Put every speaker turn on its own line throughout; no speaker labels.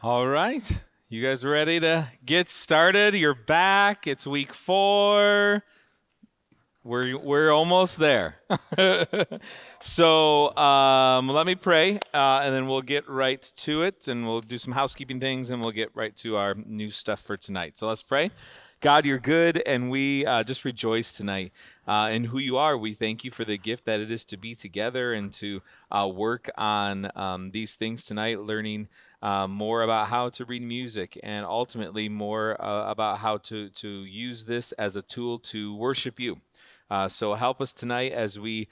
All right. You guys ready to get started? You're back. It's week 4. We're almost there. So let me pray, and then we'll get right to it, and we'll do some housekeeping things, and we'll get right to our new stuff for tonight. So let's pray. God, you're good, and we just rejoice tonight in who you are. We thank you for the gift that it is to be together and to work on these things tonight, learning more about how to read music, and ultimately more about how to use this as a tool to worship you. So help us tonight as we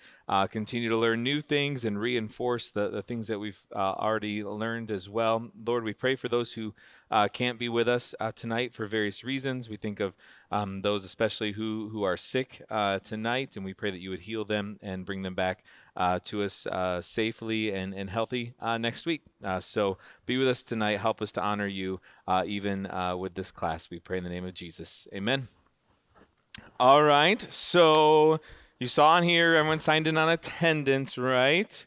continue to learn new things and reinforce the things that we've already learned as well. Lord, we pray for those who can't be with us tonight for various reasons. We think of those especially who are sick tonight, and we pray that you would heal them and bring them back to us safely and healthy next week. So be with us tonight. Help us to honor you even with this class. We pray in the name of Jesus. Amen. All right. So you saw on here, everyone signed in on attendance, right?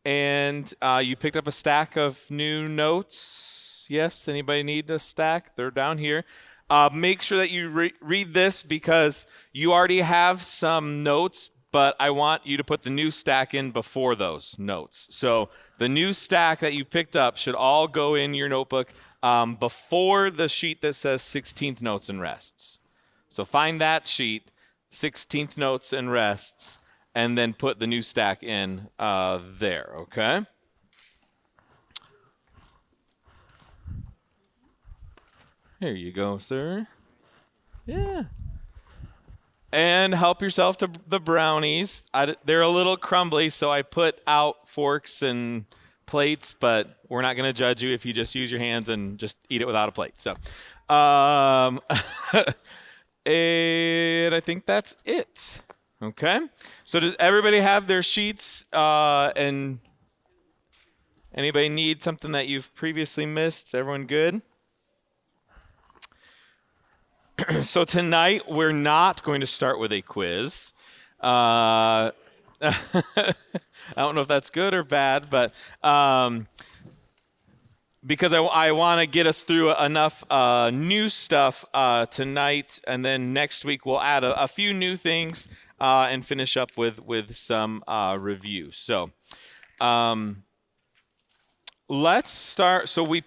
And you picked up a stack of new notes. Yes. Anybody need a stack? They're down here. Make sure that you read this because you already have some notes, but I want you to put the new stack in before those notes. So the new stack that you picked up should all go in your notebook before the sheet that says 16th notes and rests. So find that sheet, 16th notes and rests, and then put the new stack in there, okay? There you go, sir. Yeah. And help yourself to the brownies. They're a little crumbly, so I put out forks and plates, but we're not going to judge you if you just use your hands and just eat it without a plate. So, and I think that's it. Okay. So does everybody have their sheets? And anybody need something that you've previously missed? Everyone good? So tonight we're not going to start with a quiz. I don't know if that's good or bad, but because I want to get us through enough new stuff tonight, and then next week we'll add a few new things and finish up with some review. So let's start. So we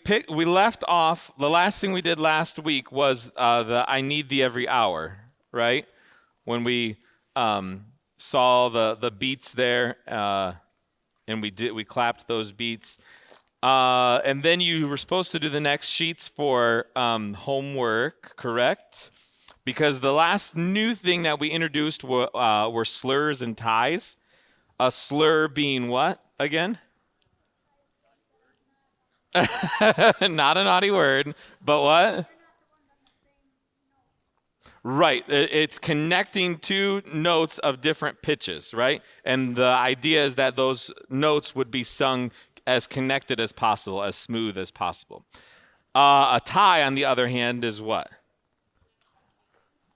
left off. The last thing we did last week was the I need thee every hour, right? When we saw the beats there, and we clapped those beats. And then you were supposed to do the next sheets for homework, correct? Because the last new thing that we introduced were slurs and ties. A slur being what again? Not a naughty word, but what? Right. It's connecting two notes of different pitches, right? And the idea is that those notes would be sung as connected as possible, as smooth as possible. A tie, on the other hand, is what?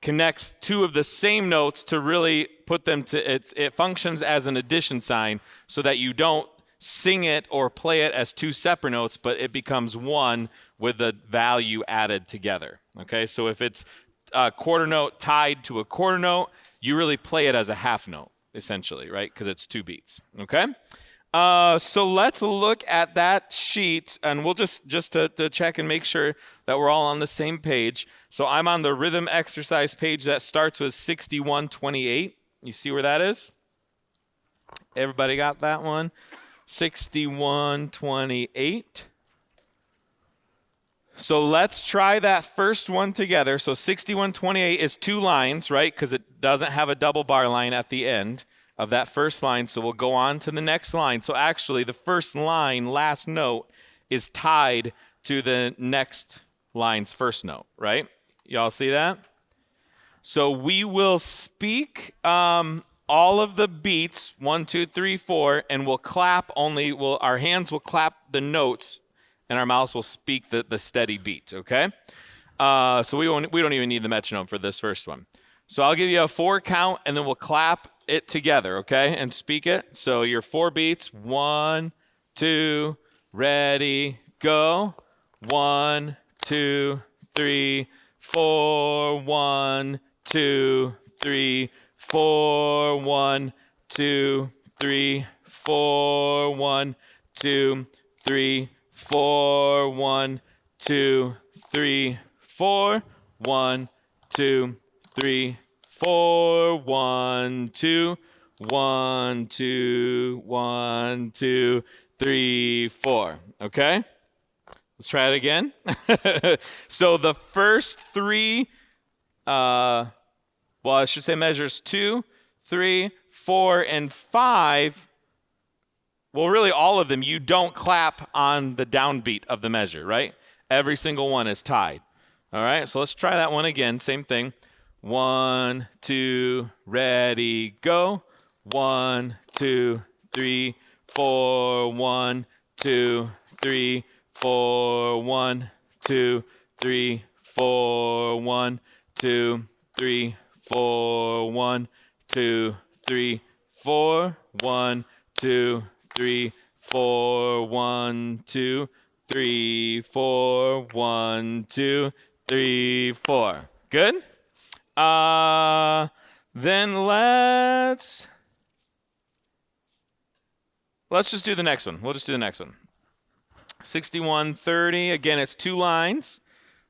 Connects two of the same notes to really put them to, it functions as an addition sign so that you don't sing it or play it as two separate notes, but it becomes one with the value added together. Okay, so if it's a quarter note tied to a quarter note, you really play it as a half note, essentially, right? Because it's two beats. Okay. So let's look at that sheet, and we'll just to check and make sure that we're all on the same page. So I'm on the rhythm exercise page that starts with 6128. You see where that is? Everybody got that one? 6128. So let's try that first one together. So 6128 is 2 lines, right? Because it doesn't have a double bar line at the end of that first line. So we'll go on to the next line. So actually the first line, last note, is tied to the next line's first note, right? Y'all see that? So we will speak all of the beats, 1, 2, 3, 4, and we'll clap our hands will clap the notes and our mouths will speak the steady beat, okay? So we don't even need the metronome for this first one. So I'll give you a 4 count, and then we'll clap it together, okay? And speak it. So your 4 beats, 1, 2, ready, go. 1, 2, 3, 4. 1, 2, 3, 4. 1, 2, 3, 4. 1, 2, 3, 4. 1, 2, 3, 4. 1, 2, 3, 4. 1, 2. 1, 2, 1, 2, 3, 4. Okay? Let's try it again. So the first three, I should say measures 2, 3, 4, and 5. Well, really all of them, you don't clap on the downbeat of the measure, right? Every single one is tied. All right, so let's try that one again. Same thing. 1, 2, ready, go. 1, 2, 3, 4. 1, 2, 3, 4. 1, 2, 3, 4. 1, 2, 3, 4. 1, 2, 3, 4. 1, 2, 3, 4. 1, 2, 3, 4. 1, 2, 3, 4. Good? Then let's just do the next one. We'll just do the next one. 61:30. Again, it's 2 lines.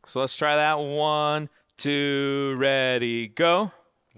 So let's try that. 1, 2, ready, go.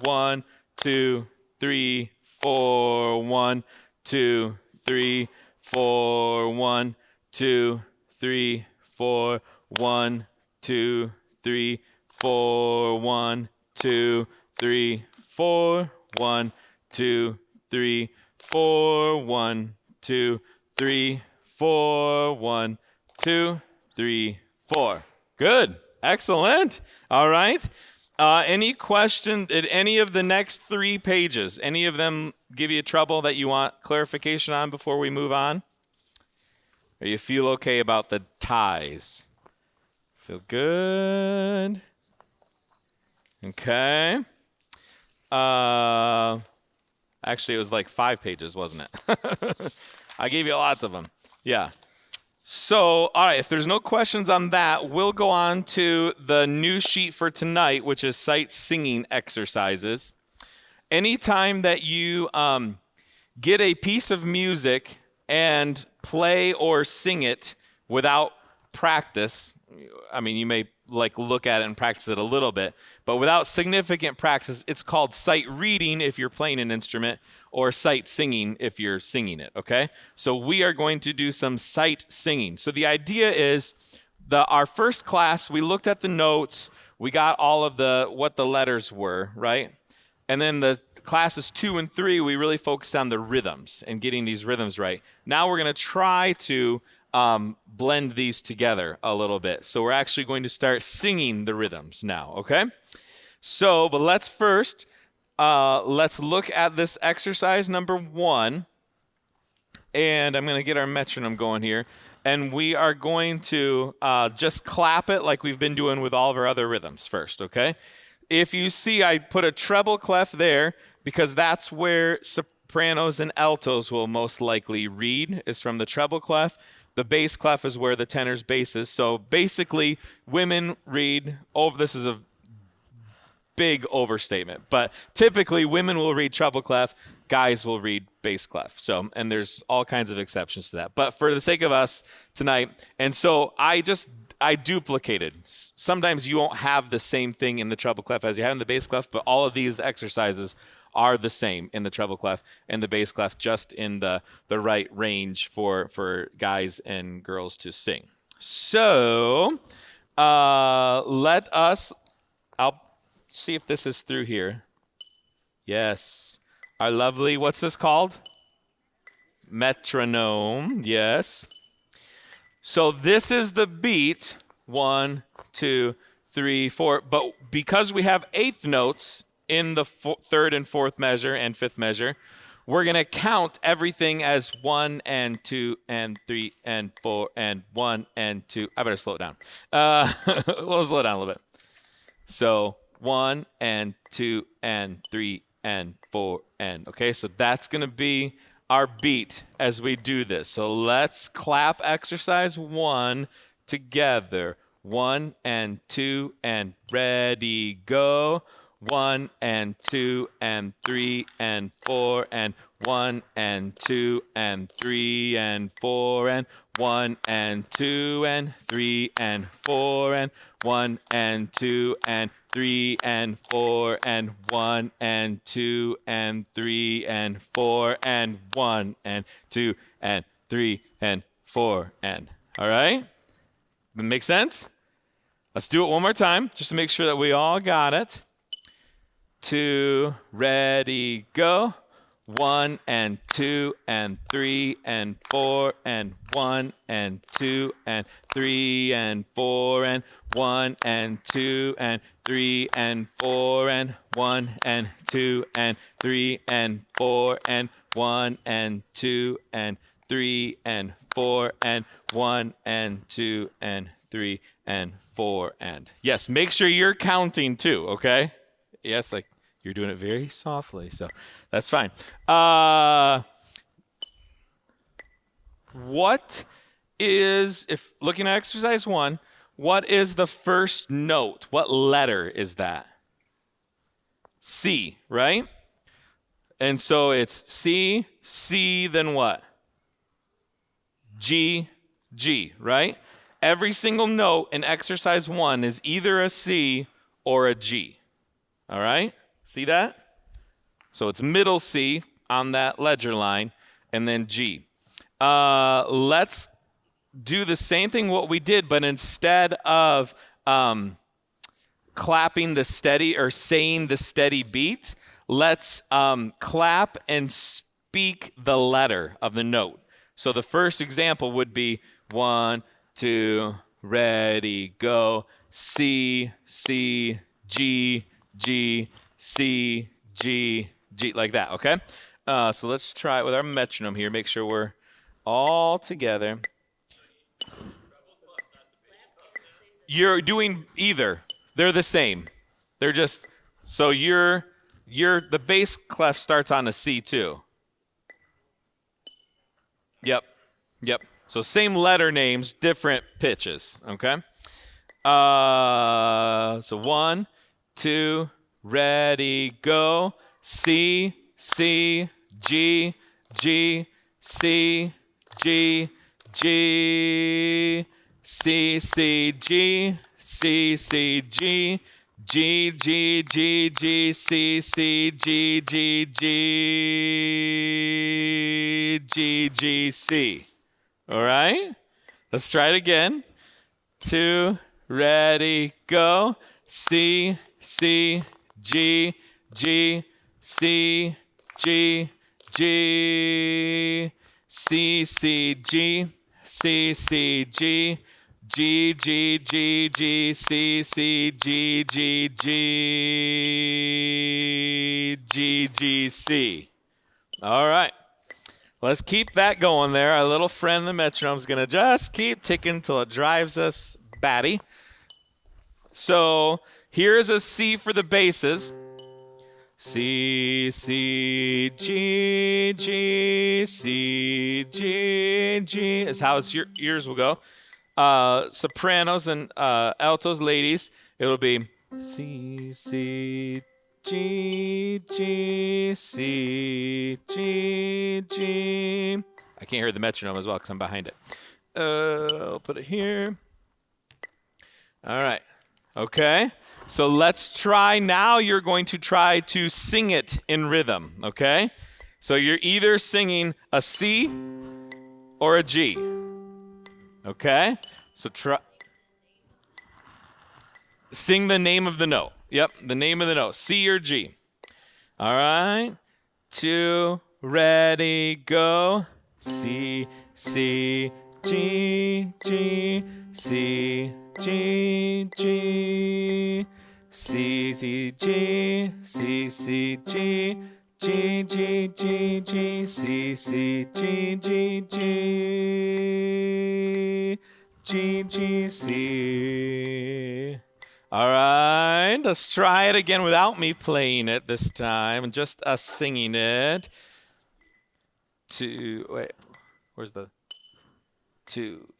1, 2, 3, 4. 1, 2, 3, 4. 1, 2, 3, 4. 1, 2, 3, 4. 1, 2, 3, 4. 1, 2, 3, 4. 1, 2, 3, 4. 1, 2, 3, 4. Good. Excellent. All right. Any question at any of the next 3 pages? Any of them give you trouble that you want clarification on before we move on? Or you feel okay about the ties? Feel good? Okay. Actually, it was like 5 pages, wasn't it? I gave you lots of them. Yeah. So, all right, if there's no questions on that, we'll go on to the new sheet for tonight, which is sight singing exercises. Anytime that you get a piece of music and play or sing it without practice, I mean, you may look at it and practice it a little bit, but without significant practice, it's called sight reading if you're playing an instrument, or sight singing if you're singing it, okay? So we are going to do some sight singing. So the idea is our first class, we looked at the notes, we got all of what the letters were, right? And then the classes 2 and 3, we really focused on the rhythms and getting these rhythms right. Now we're going to try to blend these together a little bit. So we're actually going to start singing the rhythms now, okay? So, but let's first, let's look at this exercise number 1. And I'm going to get our metronome going here. And we are going to just clap it like we've been doing with all of our other rhythms first, okay? If you see, I put a treble clef there because that's where sopranos and altos will most likely read, is from the treble clef. The bass clef is where the tenor's bass is. So basically, women read, this is a big overstatement, but typically women will read treble clef, guys will read bass clef. So, and there's all kinds of exceptions to that. But for the sake of us tonight, and so I duplicated. Sometimes you won't have the same thing in the treble clef as you have in the bass clef, but all of these exercises are the same in the treble clef and the bass clef, just in the right range for guys and girls to sing. So let us, I'll see if this is through here. Yes. Our lovely, what's this called? Metronome, yes. So this is the beat, 1, 2, 3, 4. But because we have eighth notes in the third and fourth measure and fifth measure, we're going to count everything as 1 and 2 and 3 and 4 and 1 and 2. I better slow it down. We'll slow it down a little bit. So 1 and 2 and 3 and 4 and, okay, so that's going to be our beat as we do this. So let's clap exercise 1 together. 1 and 2 and ready, go. 1 and 2 and 3 and 4 and 1 and 2 and 3 and 4 and 1 and 2 and 3 and 4 and 1 and 2 and 3 and 4 and 1 and 2 and 3 and 4 and 1 and 2 and 3 and 4 and. All right? That make sense? Let's do it one more time just to make sure that we all got it. 2, ready, go. 1 and 2 and 3 and 4 and 1 and 2 and 3 and 4 and 1 and 2 and 3 and 4 and 1 and 2 and 3 and 4 and 1 and 2 and 3 and 4 and 1 and 2 and 3 and 4 and. Yes, make sure you're counting too, okay? Yes, like you're doing it very softly, so that's fine. What is, if looking at exercise 1, what is the first note? What letter is that? C, right? And so it's C, C, then what? G, G, right? Every single note in exercise 1 is either a C or a G. All right? See that? So it's middle C on that ledger line, and then G. Let's do the same thing what we did, but instead of clapping the steady or saying the steady beat, let's clap and speak the letter of the note. So the first example would be 1, 2, ready, go. C, C, G, G, C, G, G, like that, okay? So let's try it with our metronome here. Make sure we're all together. You're doing either. They're the same. They're just, so the bass clef starts on a C too. Yep. So same letter names, different pitches, okay? So 1, 2, ready, go. C, C, G, G, C, G, G, C, C, G, C, C, G, G, G, G, G, C, C, G, G, G, G, G, C. All right? Let's try it again. 2, ready, go. C, C, G, G, C, G, G, C, C, G, C, C, G, G, G, G, G, C, C, G, G, G, G, G, C. All right. Let's keep that going there. Our little friend, the metronome's going to just keep ticking till it drives us batty. So here's a C for the basses. C, C, G, G, C, G, G is how your ears will go. Sopranos and altos, ladies, it'll be C, C, G, G, C, G, G. I can't hear the metronome as well because I'm behind it. I'll put it here. All right. Okay. So let's try now. You're going to try to sing it in rhythm. Okay. So you're either singing a C or a G. Okay. So try. Sing the name of the note. Yep, the name of the note, C or G. All right, 2, ready, go. C, C, G, G, C, G, G, C, C, G, C, C, G, G, G, G, G, C, C, G, G, G, G, G, C. All right, let's try it again without me playing it this time, just us singing it. 2, wait, where's the 2,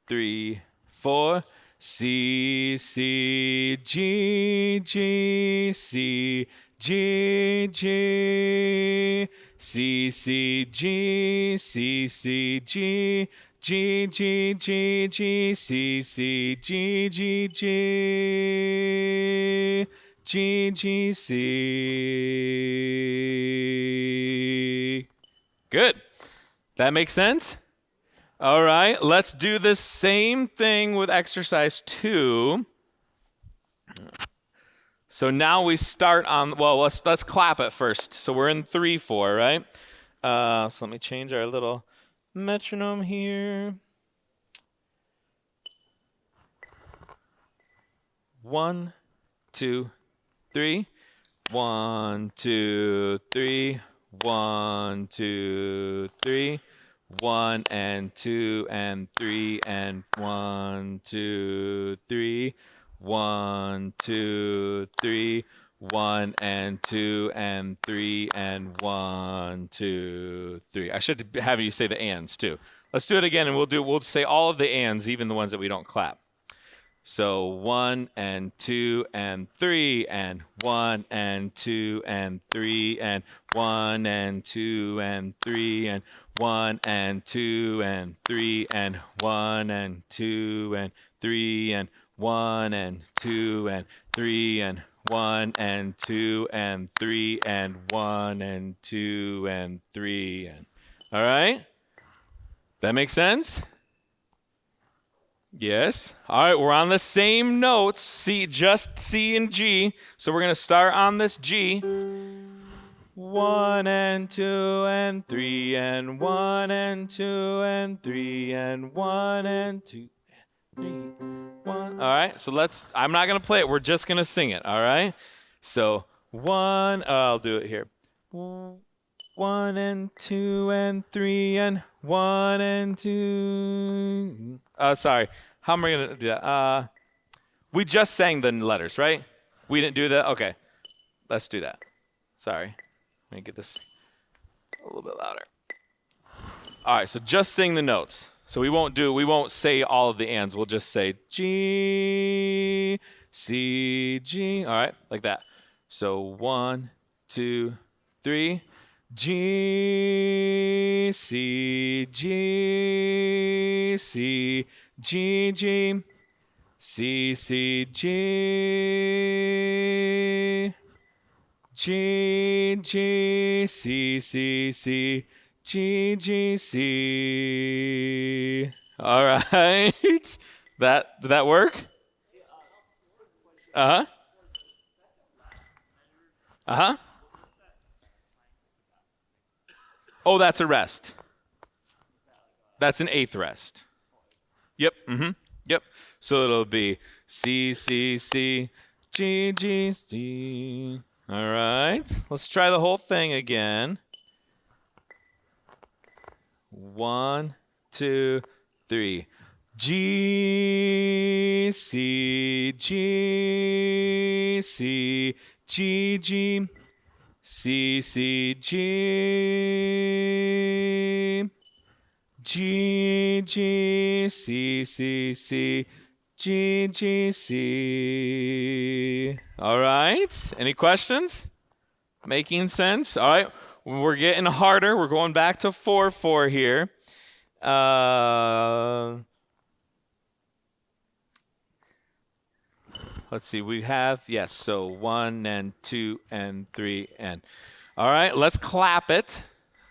3, 4. C, C, G, G, C, G, G. C, C, G, C, C, G, G, G, G, G, C, C, G, G, G, G, G, C. Good. That makes sense? All right, let's do the same thing with exercise 2. So now we start on, well, let's clap it first. So we're in 3/4, right? So let me change our little metronome here. 1, 2, 3. 1, 2, 3. 1, 2, 3. 1 and 2 and 3 and 1, 2, 3. 1, 2, 3. 1 and 2 and 3 and 1, 2, 3. I should have you say the ands too. Let's do it again, and we'll say all of the ands, even the ones that we don't clap. So 1 and 2 and 3 and 1 and 2 and 3 and 1 and 2 and 3 and 1 and 2 and 3 and 1 and 2 and 3 and 1 and 2 and 3 and 1 and 2 and 3 and 1 and 2 and 3 and all right? That makes sense? Yes. All right, we're on the same notes. C, just C and G. So we're going to start on this G. 1 and 2 and 3 and 1 and 2 and 3 and 1 and 2 and 3. 1. All right, so I'm not going to play it. We're just going to sing it, all right? So 1, I'll do it here. 1 and 2 and 3 and 1 and 2. Sorry. How am I going to do that? We just sang the letters, right? We didn't do that? Okay. Let's do that. Sorry. Let me get this a little bit louder. All right, so just sing the notes. So we won't say all of the ands. We'll just say G, C, G. All right, like that. So 1, 2, 3. G, C, G, C, G, G, C, C, G, G, G, C, C, C, G, G, C. All right. Did that work? Uh-huh. Uh-huh. Oh, that's a rest. That's an 8th rest. Yep. Yep. So it'll be C, C, C, G, G, C. All right. Let's try the whole thing again. 1, 2, 3. G, C, G, C, G, G. C, C, G, G, G, C, C, C, G, G, C. All right. Any questions? Making sense? All right. We're getting harder. We're going back to 4/4 here. Let's see, we have, yes, so 1 and 2 and 3 and. All right, let's clap it.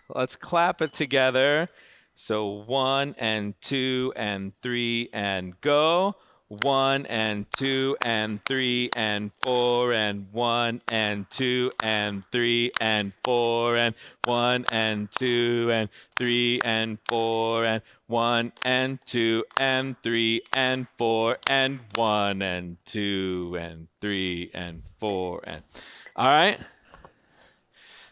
Let's clap it together. So 1 and 2 and 3 and go. 1 and 2 and 3 and 4 and 1 and 2 and 3 and 4 and 1 and 2 and 3 and 4 and 1 and 2 and 3 and 4 and 1 and 2 and 3 and 4 and. All right.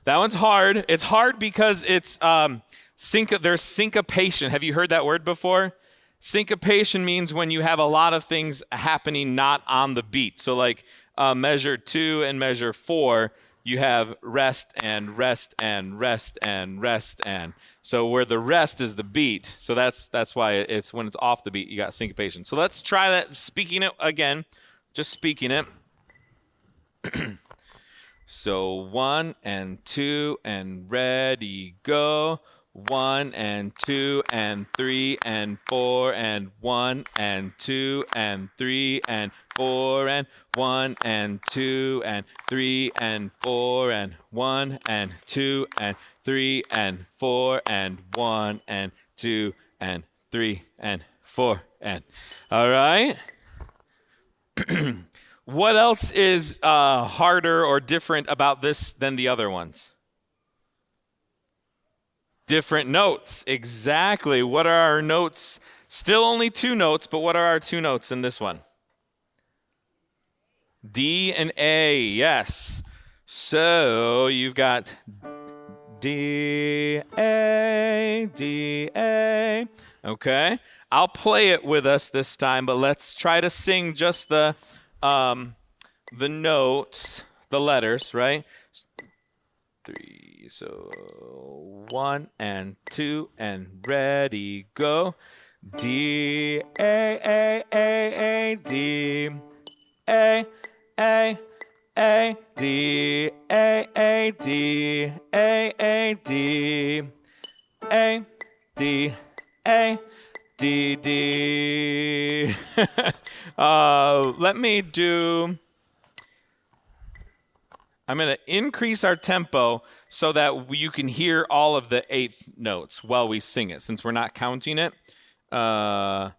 That one's hard. It's hard because it's there's syncopation. Have you heard that word before? Syncopation means when you have a lot of things happening not on the beat. So like measure 2 and measure 4, you have rest and rest and rest and rest and. So where the rest is the beat. So that's why it's when it's off the beat, you got syncopation. So let's try that, speaking it again, just speaking it. So 1 and 2 and ready, go. 1 and 2 and 3 and 4 and 1 and 2 and 3 and 4 and 1 and 2 and 3 and 4 and 1 and 2 and 3 and 4 and 1 and 2 and 3 and 4 and. All right. What else is harder or different about this than the other ones? Different notes. Exactly. What are our notes? Still only 2 notes, but what are our 2 notes in this one? D and A. Yes. So you've got D, A, D, A. Okay. I'll play it with us this time, but let's try to sing just the notes, the letters, right? 3, so 1 and 2 and ready, go. D, A, D, A, D, A, D, A, D, A, D, A, D, D. Let me do, I'm going to increase our tempo so that you can hear all of the 8th notes while we sing it, since we're not counting it. So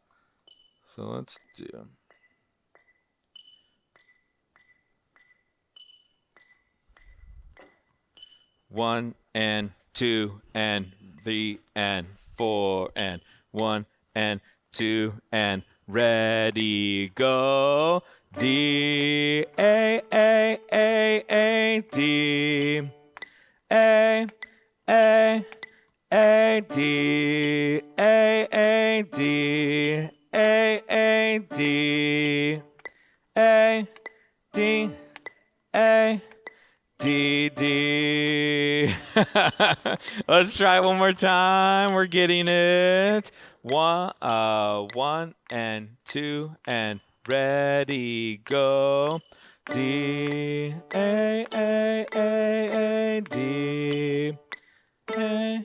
let's do. One and 2 and 3 and 4 and 1 and 2 and ready, go. D, A, D, A, D, A, D, A, D, A, D, A, D, D. Let's try it one more time. We're getting it. 1 and 2 and ready, go. D, A, D, A.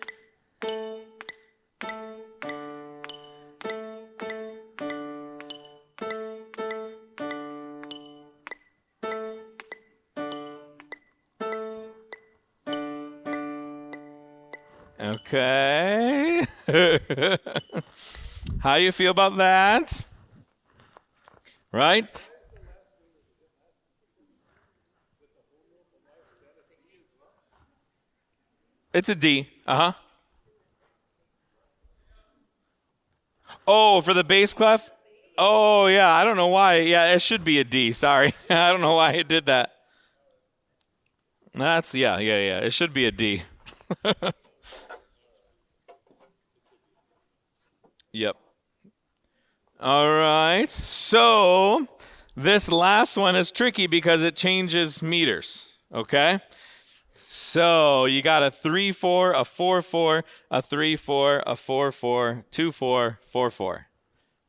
Okay. How you feel about that? Right? It's a D. Uh-huh. Oh, for the bass clef? Oh, yeah. I don't know why. Yeah, it should be a D. Sorry. I don't know why it did that. That's, yeah. It should be a D. Yep. All right. So this last one is tricky because it changes meters. Okay. So you got a 3/4, a 4/4, a 3/4, a 4/4, 2/4, 4/4.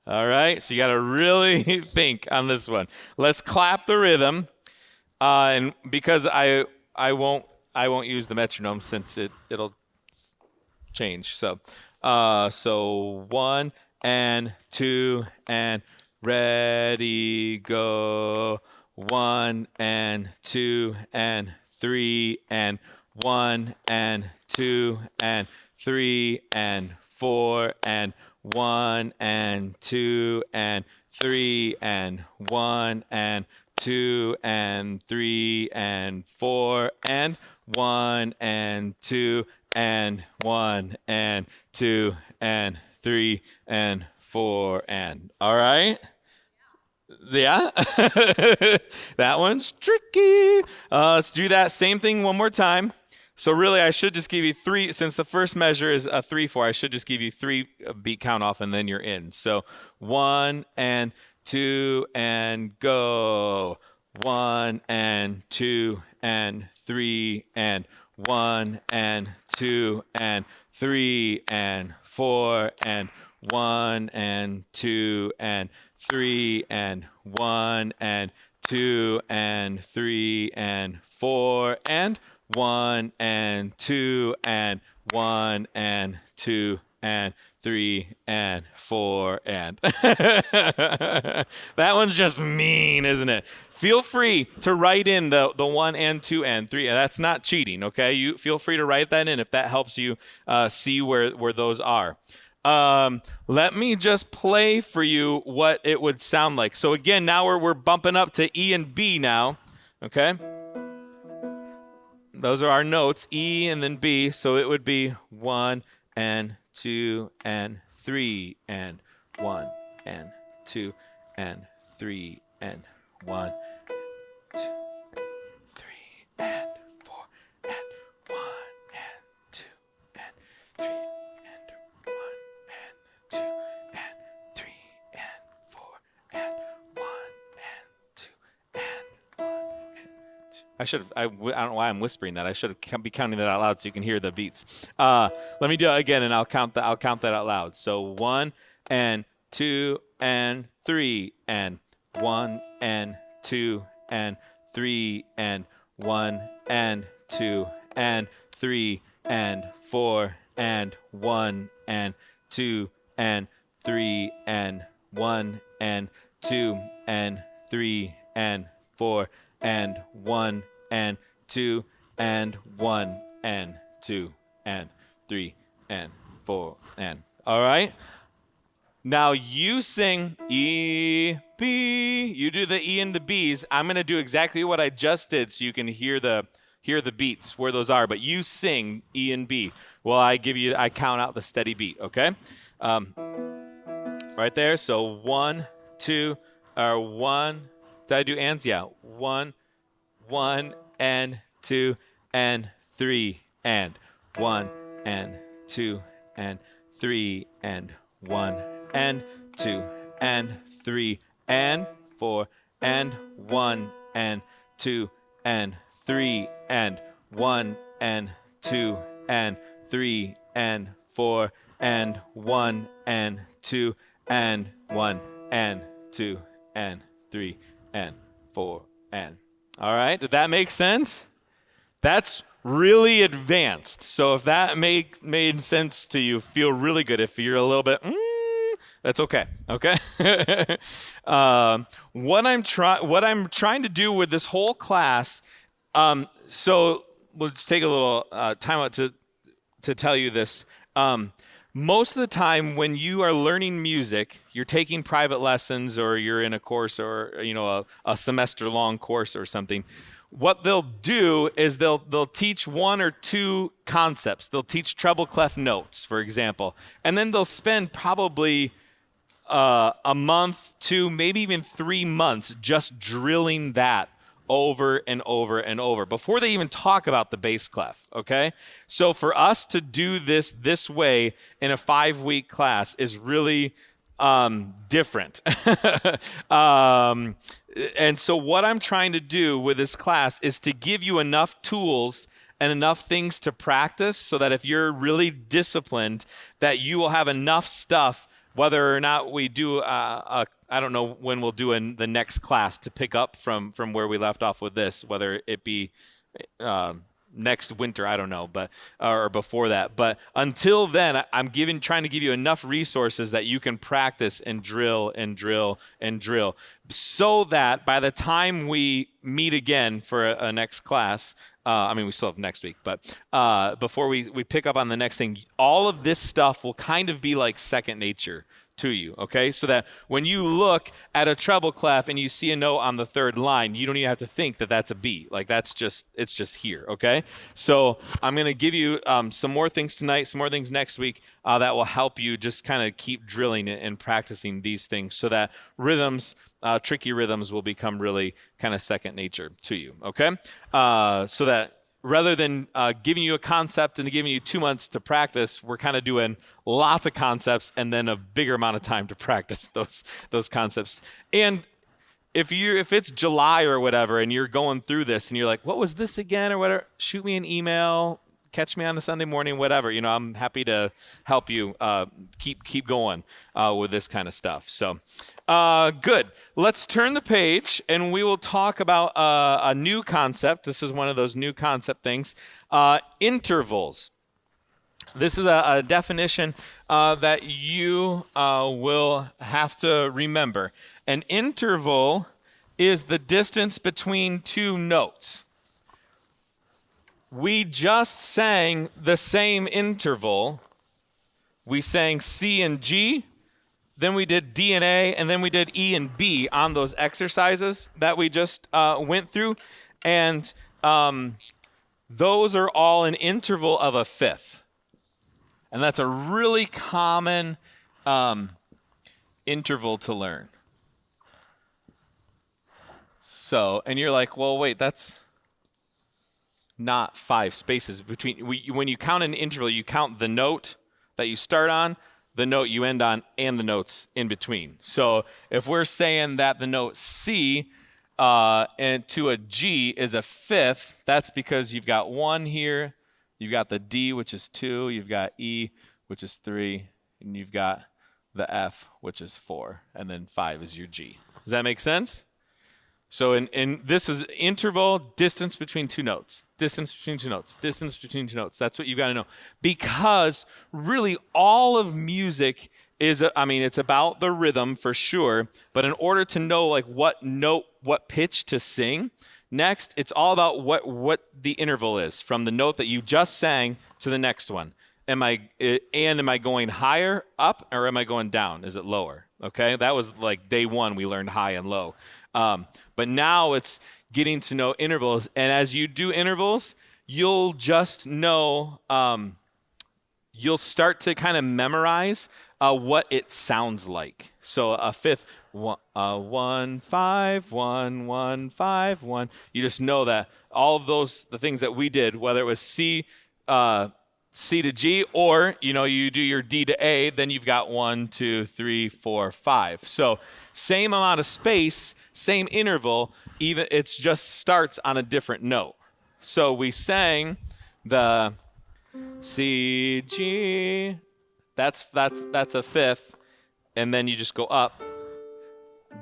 All right. So you got to really think on this one. Let's clap the rhythm, and because I won't use the metronome since it'll change. So 1 and 2 and ready, go. 1 and 2 and 3 and 1 and 2 and 3 and 4 and 1 and 2 and 3 and 1 and 2 and 3 and 4 and 1 and 2 and 1 and 2 and 3 and 4 and. All right? Yeah. That one's tricky. Let's do that same thing one more time. So really, I should just give you 3, since the first measure is a 3/4, I should just give you 3 beat count off and then you're in. So 1 and 2 and go. 1 and 2 and 3 and 1 and 2 and 3 and 4 and 1 and 2 and 3 and 1 and 2 and 3 and 4 and 1 and 2 and 1 and 2 and 3 and 4 and that one's just mean, isn't it? Feel free to write in the 1 and 2 and 3. That's not cheating, okay? You feel free to write that in if that helps you see where those are. Let me just play for you what it would sound like. So again, now we're bumping up to E and B now, okay? Those are our notes, E and then B. So it would be 1 and 2 and 3 and 1 and 2 and 3 and 1, 2, 3 and 4 and 1 and 2 and 3 and 1 and 2 and 3 and 4 and 1 and 2 and 1 and 2. I don't know why I'm whispering that. I should be counting that out loud so you can hear the beats. Let me do it again, and I'll count that out loud. So 1 and 2 and 3 and 1 and 2 and 3 and 1 and 2 and 3 and 4 and 1 and 2 and 3 and 1 and 2 and 3 and 4 and 1 and 2 and 1 and 2 and 3 and 4 and. All right? Now you sing E, B. You do the E and the B's. I'm going to do exactly what I just did so you can hear the beats, where those are. But you sing E and B. Well, I count out the steady beat, okay? Right there. So 1, 2, or 1. Did I do ands? Yeah. 1 and 2 and 3 and 1 and 2 and 3 and 1 and 2 and 3 and 4 and 1 and 2 and 3 and 1 and 2 and 3 and 4 and 1 and 2 and 1 and 2 and 3 and 4 and. All right, did that make sense? That's really advanced. So if that made sense to you, feel really good. If you're a little bit, that's okay. Okay. What I'm trying to do with this whole class. So let's take a little time out to tell you this. Most of the time when you are learning music, you're taking private lessons or you're in a course or a semester long course or something. What they'll do is they'll teach 1 or 2 concepts. They'll teach treble clef notes, for example, and then they'll spend probably a month, 2, maybe even 3 months just drilling that over and over and over before they even talk about the bass clef, okay? So for us to do this way in a 5-week class is really different. And so what I'm trying to do with this class is to give you enough tools and enough things to practice so that if you're really disciplined, that you will have enough stuff, whether or not we do I don't know when we'll do the next class to pick up from where we left off with this, whether it be next winter, I don't know, but or before that. But until then, I'm trying to give you enough resources that you can practice and drill and drill and drill, so that by the time we meet again for a next class, we still have next week, but before we pick up on the next thing, all of this stuff will kind of be like second nature to you, okay? So that when you look at a treble clef and you see a note on the 3rd line, you don't even have to think that that's a beat. Like it's just here, okay? So I'm going to give you some more things tonight, some more things next week that will help you just kind of keep drilling and practicing these things so that rhythms, tricky rhythms will become really kind of second nature to you, okay? So that rather than giving you a concept and giving you 2 months to practice, we're kind of doing lots of concepts and then a bigger amount of time to practice those concepts. And if it's July or whatever, and you're going through this, and you're like, what was this again, or whatever, shoot me an email. Catch me on a Sunday morning, whatever. I'm happy to help you keep going with this kind of stuff. So, good. Let's turn the page, and we will talk about a new concept. This is one of those new concept things. Intervals. This is a definition that you will have to remember. An interval is the distance between two notes. We just sang the same interval. We sang C and G, then we did D and A, and then we did E and B on those exercises that we just went through. And those are all an interval of a fifth. And that's a really common interval to learn. So, and you're like, well, wait, that's not 5 spaces between. When you count an interval, you count the note that you start on, the note you end on, and the notes in between. So if we're saying that the note C and to a G is a fifth, that's because you've got 1 here, you've got the D, which is 2, you've got E, which is 3, and you've got the F, which is 4, and then 5 is your G. Does that make sense? So in this is interval, distance between two notes, distance between two notes, distance between two notes. That's what you've got to know. Because really all of music is, it's about the rhythm for sure, but in order to know like what note, what pitch to sing, next it's all about what the interval is from the note that you just sang to the next one. Am I going higher, up, or am I going down? Is it lower? Okay, that was like day one, we learned high and low. But now it's getting to know intervals. And as you do intervals, you'll just know, you'll start to kind of memorize what it sounds like. So a fifth, 1 5 1 1 5 1. You just know that all of those, the things that we did, whether it was C to G, or you do your D to A, then you've got 1 2 3 4 5. So same amount of space, same interval, even it just starts on a different note. So we sang the C G, that's a fifth, and then you just go up.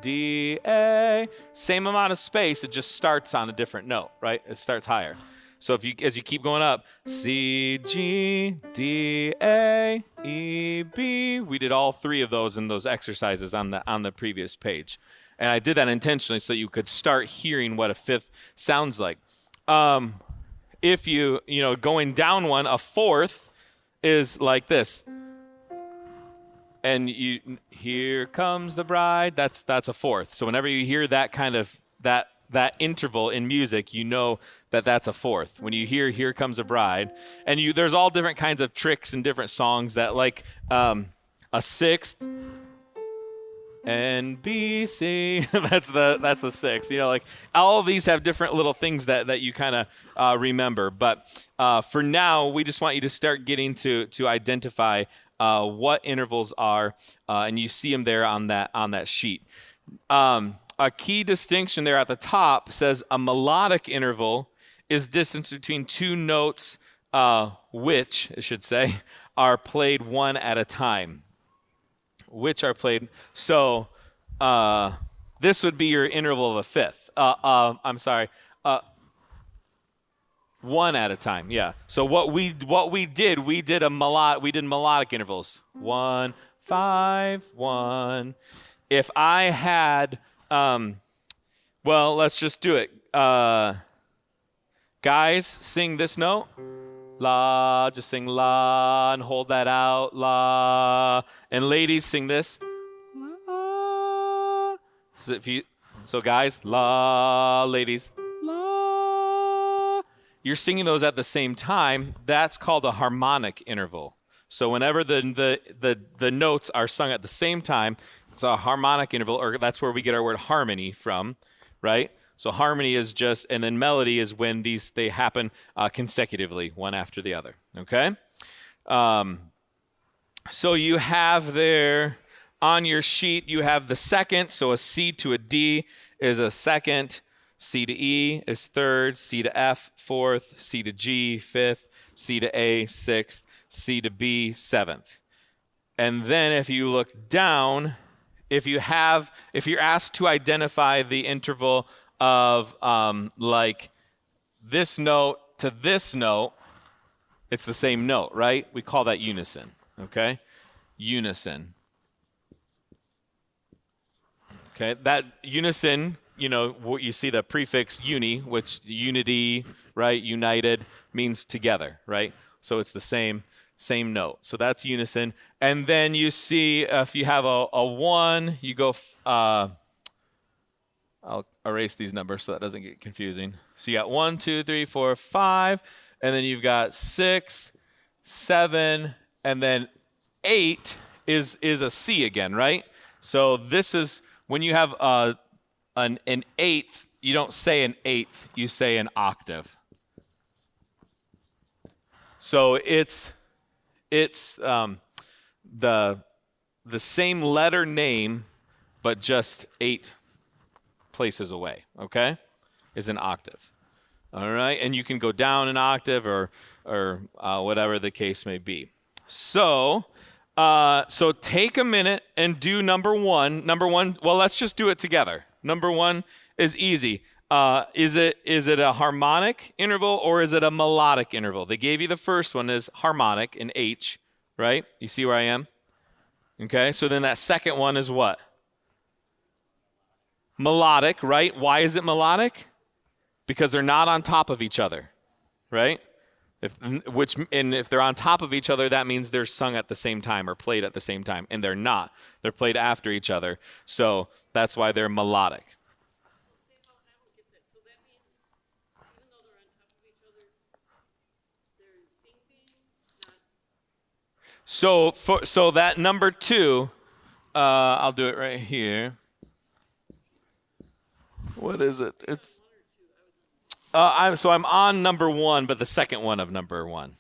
D A, same amount of space, it just starts on a different note, right? It starts higher. So as you keep going up, C, G, D, A, E, B. We did all 3 of those in those exercises on the previous page. And I did that intentionally so you could start hearing what a fifth sounds like. If going down one, a fourth is like this. And here comes the bride, that's a fourth. So whenever you hear that kind of, that interval in music, you know that's a fourth. When you hear "Here Comes a Bride," and there's all different kinds of tricks and different songs that like a sixth and B C. that's the sixth. Like all of these have different little things that you kind of remember. But for now, we just want you to start getting to identify what intervals are, and you see them there on that sheet. A key distinction there at the top says a melodic interval is distance between two notes which, I should say, are played one at a time. Which are played. So this would be your interval of a fifth. One at a time, yeah. So what we did melodic intervals. 1 5 1. If I had let's just do it. Guys, sing this note. La, just sing la and hold that out. La. And ladies, sing this. La. So guys, la, ladies, la. You're singing those at the same time. That's called a harmonic interval. So whenever the notes are sung at the same time, it's a harmonic interval, or that's where we get our word harmony from, right? So harmony is just, and then melody is when they happen consecutively, one after the other, okay? So you have there on your sheet, you have the second, so a C to a D, is a second, C to E is third, C to F fourth, C to G fifth, C to A sixth, C to B seventh. And then if you look down, if you're asked to identify the interval of like this note to this note, it's the same note, right? We call that unison, okay? Unison. Okay, that unison, you see the prefix uni, which unity, right? United means together, right? So it's the same note. So that's unison. And then you see if you have a 1, you go, I'll erase these numbers so that doesn't get confusing. So you got 1, 2, 3, 4, 5, and then you've got 6, 7, and then 8 is a C again, right? So this is, when you have an eighth, you don't say an eighth, you say an octave. So it's the same letter name, but just 8 places away, okay, is an octave. All right, and you can go down an octave or whatever the case may be. So take a minute and do number one. Well, let's just do it together. Number 1 is easy. Is it a harmonic interval or is it a melodic interval? They gave you the first one as harmonic in H, right? You see where I am? Okay, so then that second one is what? Melodic, right? Why is it melodic? Because they're not on top of each other, right? If they're on top of each other, that means they're sung at the same time or played at the same time, and they're not. They're played after each other, so that's why they're melodic.
So that means even though they're on top of each other, they're thinking, not.
So that number 2, I'll do it right here. What is it? It's I'm on number 1, but the second one of number 1.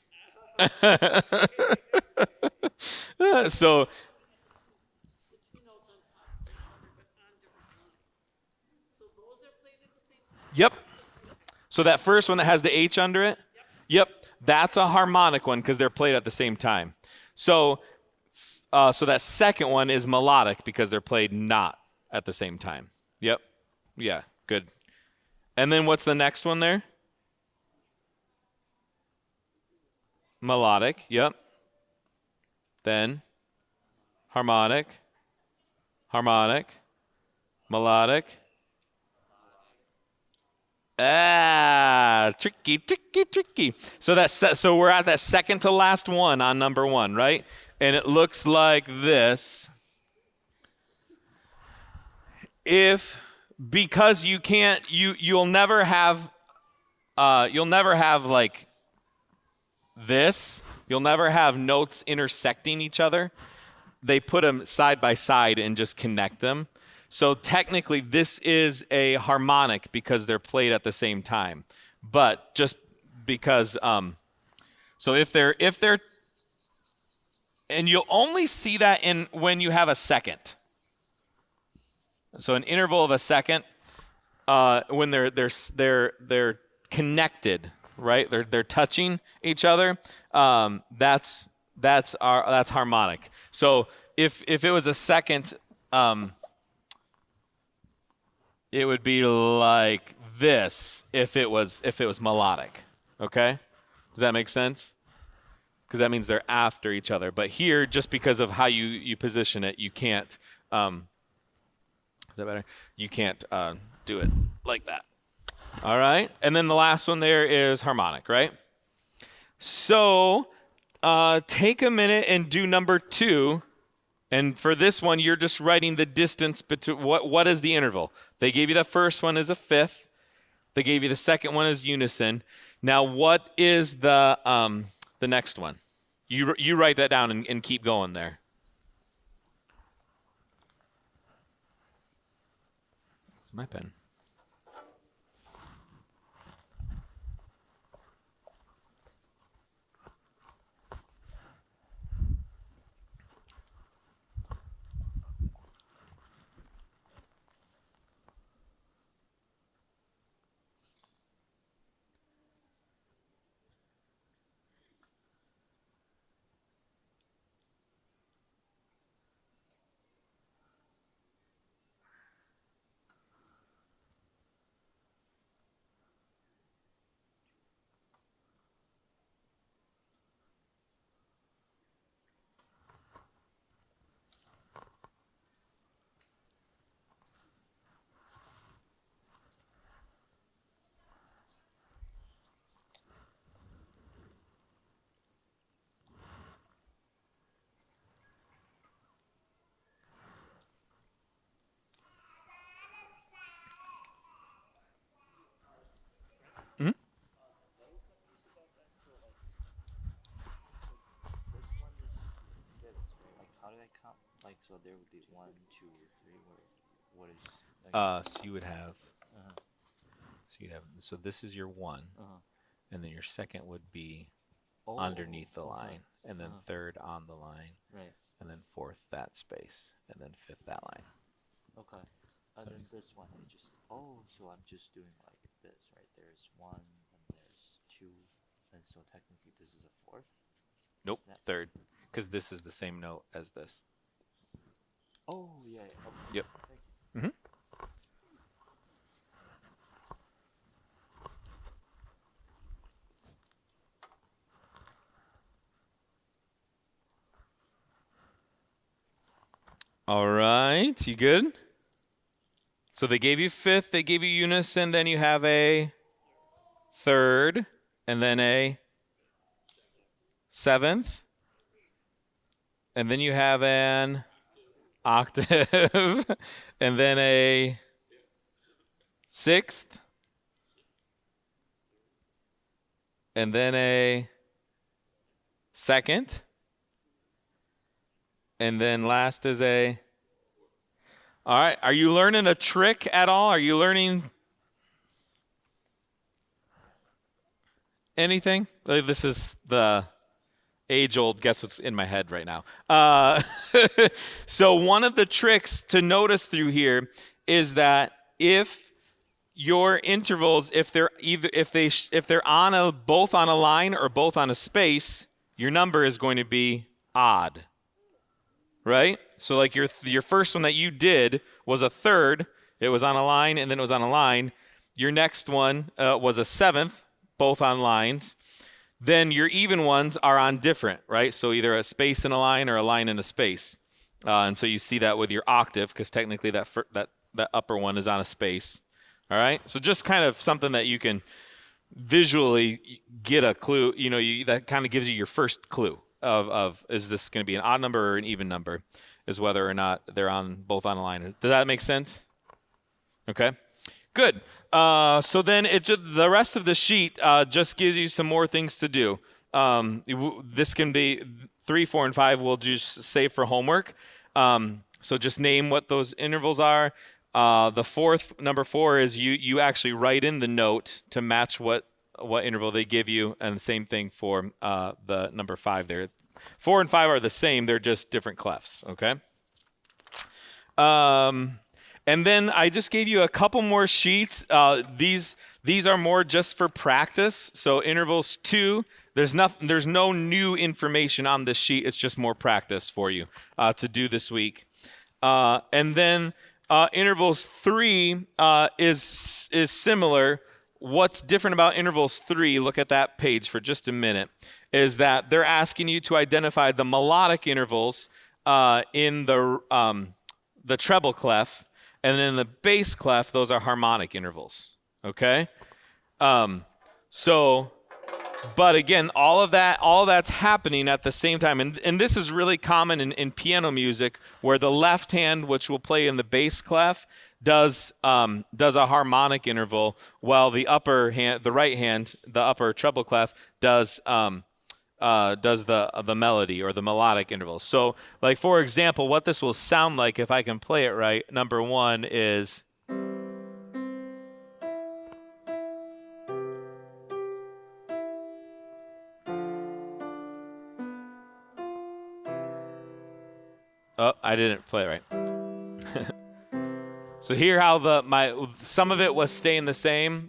So yep. So that first one that has the H under it, yep, that's a harmonic one because they're played at the same time. So that second one is melodic because they're played not at the same time. Yep. Yeah, good. And then what's the next one there? Melodic, yep. Then harmonic, melodic. Tricky. So we're at that second to last one on number 1, right? And it looks like this. Because you can't, you'll never have like this. You'll never have notes intersecting each other. They put them side by side and just connect them. So technically, this is a harmonic because they're played at the same time. But just because, so if they're, and you'll only see that when you have a second. So an interval of a second, when they're connected, right? They're touching each other. That's harmonic. So if it was a second, it would be like this if it was melodic. Okay? Does that make sense? Because that means they're after each other. But here, just because of how you position it, you can't. Is that better? You can't do it like that. All right? And then the last one there is harmonic, right? So take a minute and do number 2. And for this one, you're just writing the distance between what is the interval. They gave you the first one as a fifth. They gave you the second one as unison. Now, what is the next one? You write that down and keep going there. My pen.
So there would be 1, 2, 3. What is? Like,
So you would have. So this is your one, and then your second would be underneath the line, and then third on the line,
right.
and then fourth that space, and then fifth that line.
Okay. And then this one is just. Oh, so I'm just doing like this, right? There's 1 and there's 2, and so technically this is a fourth.
Nope,
Snap.
third, because this is the same note as this.
Oh yeah. Yeah. Okay.
Yep.
Thank you.
All right, you good? So they gave you fifth, they gave you unison, then you have a third, and then a seventh, and then you have an octave, and then a sixth, and then a second, and then last is a. All right, are you learning a trick at all? Are you learning anything? This is the age-old guess what's in my head right now. So one of the tricks to notice through here is that if your intervals, if they're on both on a line or both on a space, your number is going to be odd. Right? So like your first one that you did was a third. It was on a line and then it was on a line. Your next one was a seventh, both on lines. Then your even ones are on different, right? So either a space in a line or a line in a space. And so you see that with your octave because technically that upper one is on a space. All right? So just kind of something that you can visually get a clue, that kind of gives you your first clue. Of is this going to be an odd number or an even number, is whether or not they're both on a line. Does that make sense? Okay, good. So then the rest of the sheet just gives you some more things to do. This can be 3, 4, and 5. We'll just save for homework. So just name what those intervals are. The number 4 is you actually write in the note to match what interval they give you, and the same thing for the number 5 there. 4 and 5 are the same, they're just different clefs, okay? And then I just gave you a couple more sheets. These are more just for practice. So intervals 2, there's no new information on this sheet. It's just more practice for you to do this week. And then intervals 3 is similar. What's different about intervals 3, look at that page for just a minute, is that they're asking you to identify the melodic intervals in the treble clef, and then in the bass clef, those are harmonic intervals, okay? But again, all of that's happening at the same time. And this is really common in piano music, where the left hand, which will play in the bass clef, does a harmonic interval, while the right hand, the upper treble clef, does the melody or the melodic intervals. So, like for example, what this will sound like if I can play it right. Number 1 is. Oh, I didn't play it right. So hear how some of it was staying the same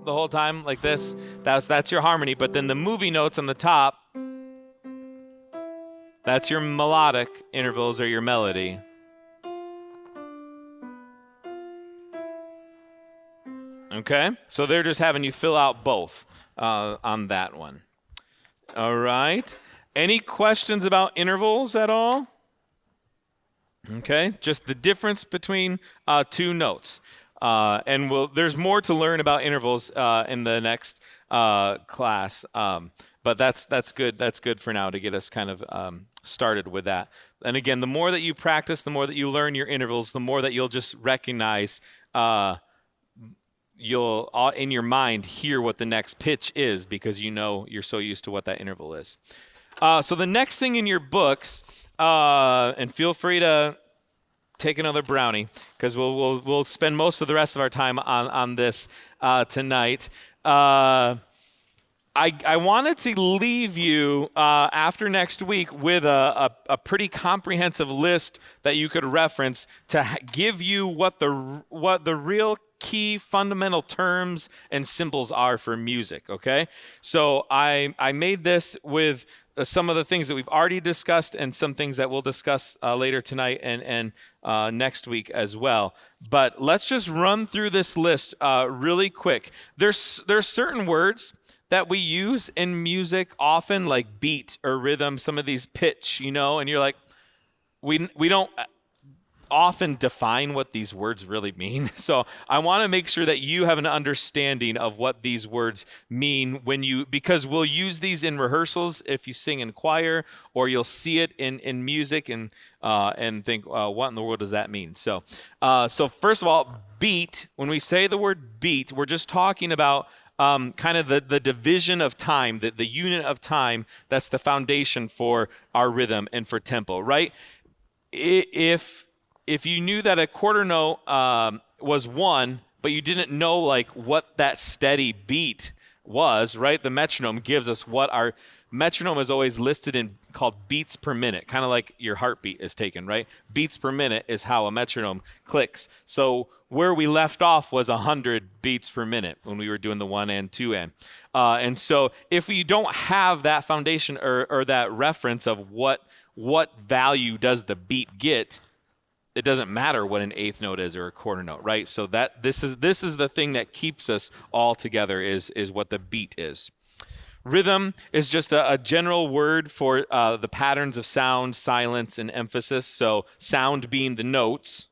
the whole time, like this. That's your harmony, but then the movie notes on the top, that's your melodic intervals or your melody. Okay? So they're just having you fill out both on that one. All right. Any questions about intervals at all? Okay, just the difference between 2 notes. And there's more to learn about intervals in the next class. But that's good. That's good for now to get us kind of started with that. And again, the more that you practice, the more that you learn your intervals, the more that you'll just recognize, you'll in your mind hear what the next pitch is, because you're so used to what that interval is. So the next thing in your books, and feel free to take another brownie because we'll spend most of the rest of our time on this tonight. I wanted to leave you after next week with a pretty comprehensive list that you could reference to give you what the real key fundamental terms and symbols are for music. Okay, so I made this with some of the things that we've already discussed and some things that we'll discuss later tonight and next week as well. But let's just run through this list really quick. There's certain words that we use in music often, like beat or rhythm, some of these pitch, and you're like, we don't often define what these words really mean. So I want to make sure that you have an understanding of what these words mean because we'll use these in rehearsals if you sing in choir, or you'll see it in music and think, what in the world does that mean? So first of all, beat, when we say the word beat, we're just talking about kind of the division of time, the unit of time that's the foundation for our rhythm and for tempo, right? If you knew that a quarter note was 1, but you didn't know like what that steady beat was, right? The metronome gives us what our metronome is always listed in called beats per minute, kind of like your heartbeat is taken, right? Beats per minute is how a metronome clicks. So where we left off was 100 beats per minute when we were doing the 1 and 2 and. And so if we don't have that foundation or that reference of what value does the beat get, it doesn't matter what an eighth note is or a quarter note, right? So that this is the thing that keeps us all together is what the beat is. Rhythm is just a general word for the patterns of sound, silence, and emphasis. So sound being the notes,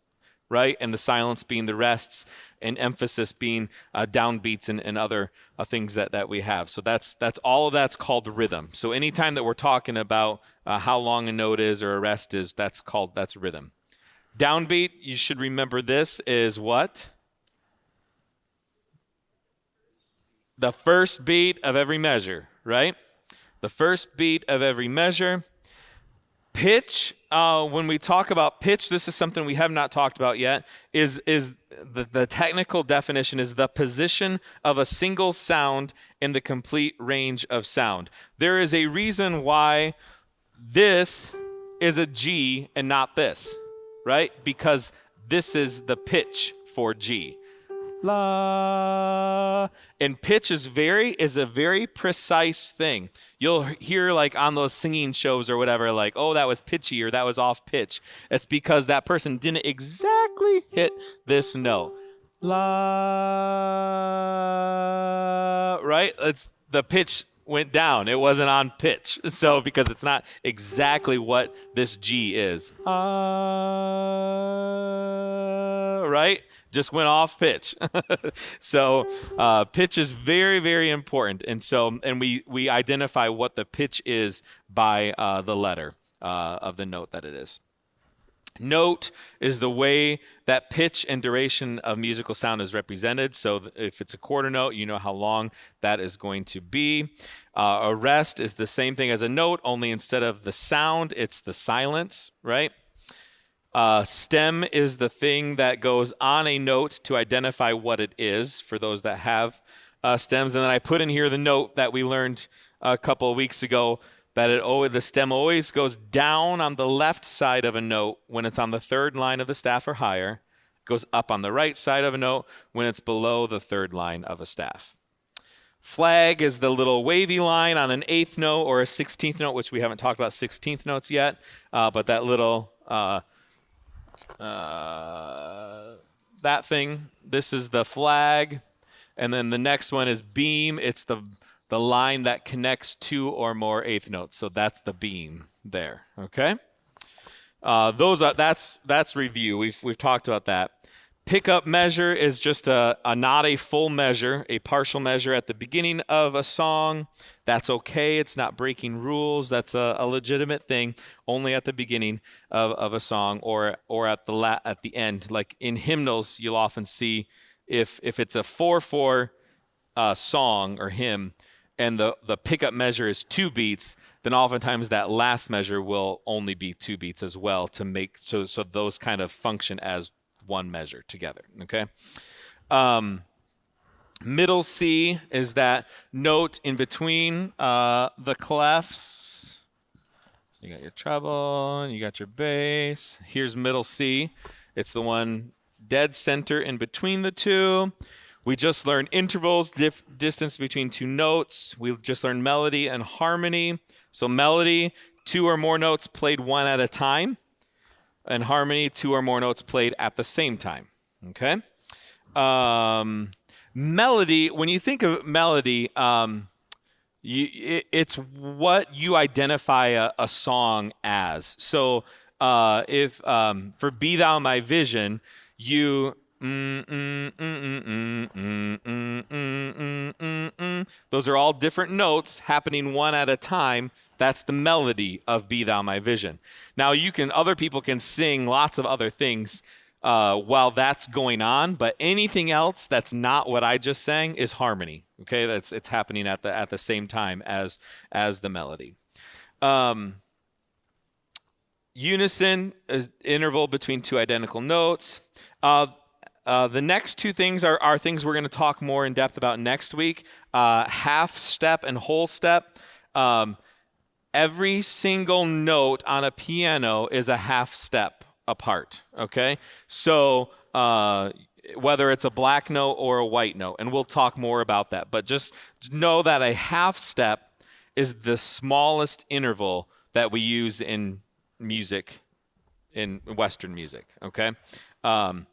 right? And the silence being the rests, and emphasis being downbeats and other things that we have. So that's all of that's called rhythm. So anytime that we're talking about how long a note is or a rest is, that's rhythm. Downbeat, you should remember this, is what? The first beat of every measure, right? The first beat of every measure. Pitch, when we talk about pitch, this is something we have not talked about yet, is the technical definition is the position of a single sound in the complete range of sound. There is a reason why this is a G and not this, right? Because this is the pitch for G. La. And pitch is a very precise thing. You'll hear like on those singing shows or whatever, like, oh, that was pitchy or that was off pitch. It's because that person didn't exactly hit this note. La. Right? It's the pitch went down. It wasn't on pitch. So because it's not exactly what this G is. Right? Just went off pitch. So pitch is very, very important. And we identify what the pitch is by the letter of the note that it is. Note is the way that pitch and duration of musical sound is represented. So if it's a quarter note, you know how long that is going to be. A rest is the same thing as a note, only instead of the sound, it's the silence, right? Stem is the thing that goes on a note to identify what it is for those that have stems. And then I put in here the note that we learned a couple of weeks ago, that the stem always goes down on the left side of a note when it's on the third line of the staff or higher. It goes up on the right side of a note when it's below the third line of a staff. Flag is the little wavy line on an eighth note or a 16th note, which we haven't talked about 16th notes yet, but that little that thing, this is the flag. And then the next one is beam. It's the line that connects 2 or more eighth notes. So that's the beam there. Okay. That's review. We've talked about that. Pickup measure is just not a full measure, a partial measure at the beginning of a song. That's okay. It's not breaking rules. That's a legitimate thing. Only at the beginning of a song or at the end. Like in hymnals, you'll often see if it's a 4/4 song or hymn, and the pickup measure is 2 beats, then oftentimes that last measure will only be 2 beats as well to make so those kind of function as one measure together. Okay. Middle C is that note in between the clefs. So you got your treble, and you got your bass. Here's middle C. It's the one dead center in between the two. We just learned intervals, distance between 2 notes. We just learned melody and harmony. So melody, 2 or more notes played one at a time. And harmony, 2 or more notes played at the same time. Okay? Melody, when you think of melody, it's what you identify a song as. So if for Be Thou My Vision, you those are all different notes happening one at a time. That's the melody of Be Thou My Vision. Now other people can sing lots of other things while that's going on, but anything else that's not what I just sang is harmony. Okay, it's happening at the same time as the melody. Unison is interval between 2 identical notes. The next 2 things are things we're going to talk more in depth about next week. Half step and whole step. Every single note on a piano is a half step apart. Okay, so whether it's a black note or a white note, and we'll talk more about that. But just know that a half step is the smallest interval that we use in music, in Western music. Okay. And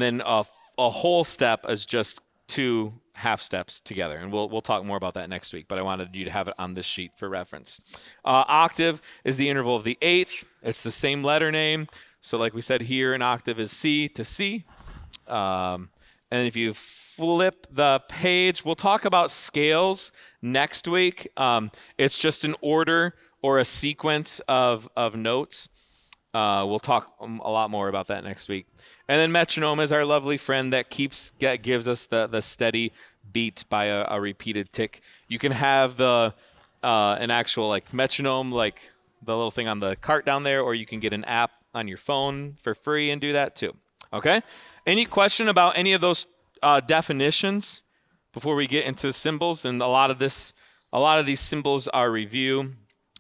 then a whole step is just 2 half steps together, and we'll talk more about that next week, but I wanted you to have it on this sheet for reference. Octave is the interval of the 8th. It's the same letter name. So like we said here, an octave is C to C. And if you flip the page, we'll talk about scales next week. It's just an order or a sequence of notes. We'll talk a lot more about that next week. And then metronome is our lovely friend that gives us the steady beat by a repeated tick. You can have an actual like metronome, like the little thing on the cart down there, or you can get an app on your phone for free and do that too. Okay? Any question about any of those definitions before we get into symbols? And a lot of these symbols are review.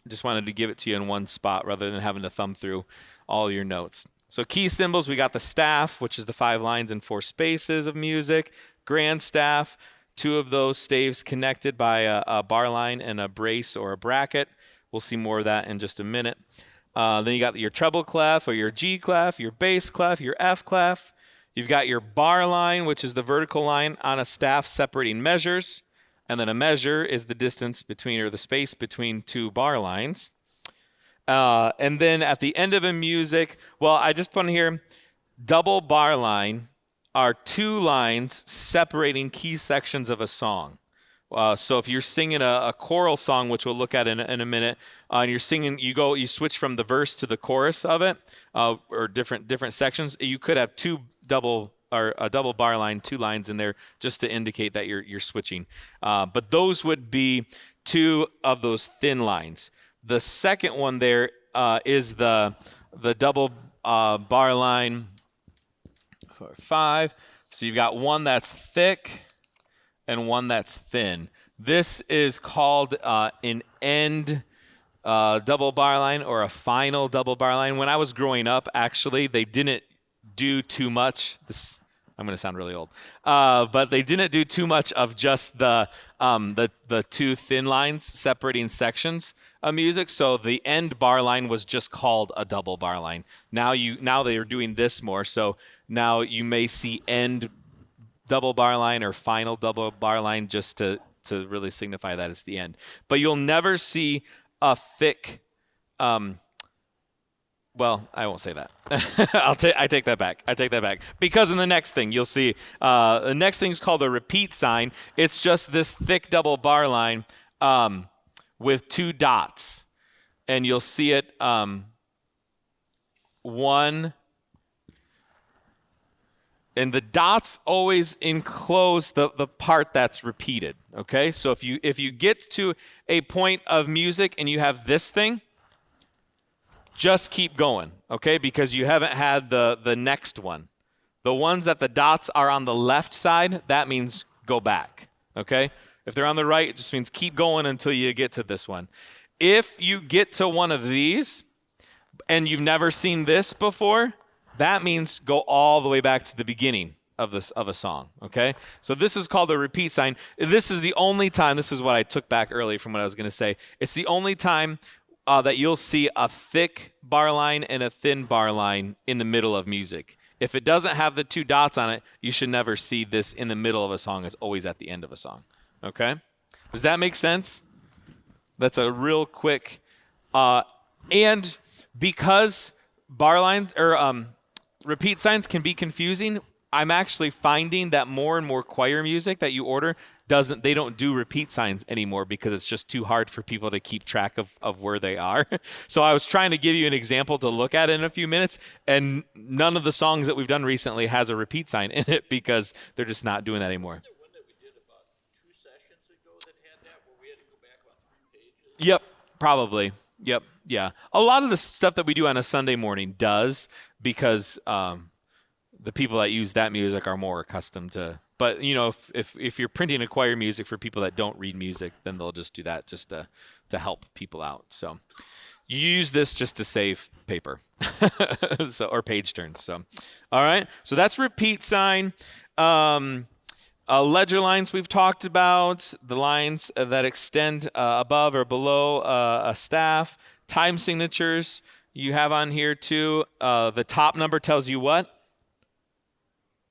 Just wanted to give it to you in one spot rather than having to thumb through all your notes. So key symbols, we got the staff, which is the 5 lines and 4 spaces of music. Grand staff, 2 of those staves connected by a bar line and a brace or a bracket. We'll see more of that in just a minute. Then you got your treble clef or your G clef, your bass clef, your F clef. You've got your bar line, which is the vertical line on a staff separating measures. And then a measure is the distance between, or the space between 2 bar lines. And then at the end of a music, well, I just put in here, double bar line are 2 lines separating key sections of a song. So if you're singing a choral song, which we'll look at in a minute, and you're singing, you switch from the verse to the chorus of it, or different sections. You could have a double bar line, 2 lines in there, just to indicate that you're switching. But those would be 2 of those thin lines. The second one there is the double bar line for 5. So you've got one that's thick and one that's thin. This is called an end double bar line or a final double bar line. When I was growing up, actually, they didn't do too much. I'm going to sound really old, but they didn't do too much of just the 2 thin lines separating sections of music. So the end bar line was just called a double bar line. Now they are doing this more. So now you may see end double bar line or final double bar line just to really signify that it's the end. But you'll never see a thick. Well, I won't say that. I take that back. Because in the next thing, you'll see the next thing is called a repeat sign. It's just this thick double bar line with 2 dots. And you'll see it one And the dots always enclose the part that's repeated. Okay, so if you get to a point of music and you have this thing, just keep going, okay? Because you haven't had the next one. The ones that the dots are on the left side, that means go back, okay? If they're on the right, it just means keep going until you get to this one. If you get to one of these and you've never seen this before, that means go all the way back to the beginning of a song, okay? So this is called a repeat sign. This is the only time, this is what I took back early from what I was going to say. It's the only time that you'll see a thick bar line and a thin bar line in the middle of music. If it doesn't have the two dots on it, you should never see this in the middle of a song. It's always at the end of a song, okay? Does that make sense? That's a real quick, and because bar lines or repeat signs can be confusing, I'm actually finding that more and more choir music that you order they don't do repeat signs anymore because it's just too hard for people to keep track of where they are. So I was trying to give you an example to look at in a few minutes, and none of the songs that we've done recently has a repeat sign in it because they're just not doing that anymore.
One that we did about 2 sessions ago that had that, where we had to go back about 3 pages.
Yep, probably. Yep, yeah. A lot of the stuff that we do on a Sunday morning does because the people that use that music are more accustomed to. But, you know, if you're printing a choir music for people that don't read music, then they'll just do that just to help people out. So you use this just to save paper or page turns. So, all right. So that's repeat sign. Ledger lines we've talked about, the lines that extend above or below a staff. Time signatures you have on here too. The top number tells you what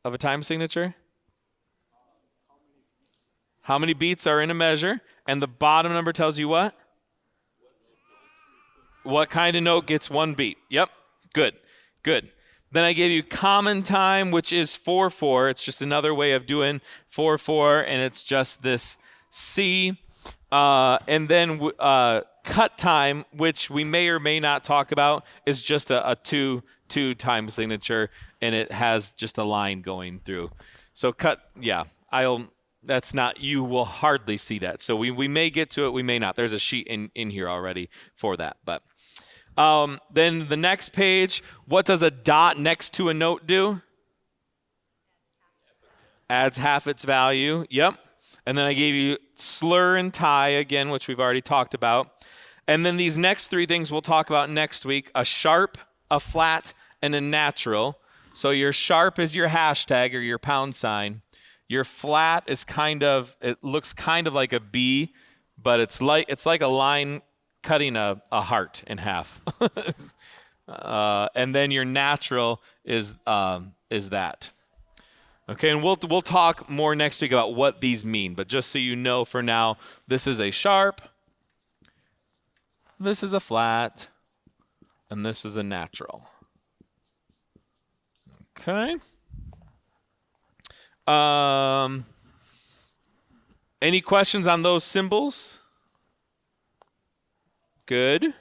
of a time signature? How many beats are in a measure. And the bottom number tells you what? What kind of note gets 1 beat. Yep, good. Then I gave you common time, which is 4/4. It's just another way of doing 4/4, and it's just this C. And then cut time, which we may or may not talk about, is just a two time signature, and it has just a line going through. So cut, yeah, that's not, you will hardly see that. So we may get to it, we may not. There's a sheet in here already for that. But then the next page, what does a dot next to a note do? Adds half its value. Yep. And then I gave you slur and tie again, which we've already talked about. And then these next 3 things we'll talk about next week: a sharp, a flat, and a natural. So your sharp is your hashtag or your pound sign. Your flat is it looks kind of like a B, but it's like a line cutting a heart in half. And then your natural is that. Okay, and we'll talk more next week about what these mean, but just so you know for now, this is a sharp, this is a flat, and this is a natural. Okay. Any questions on those symbols? Good.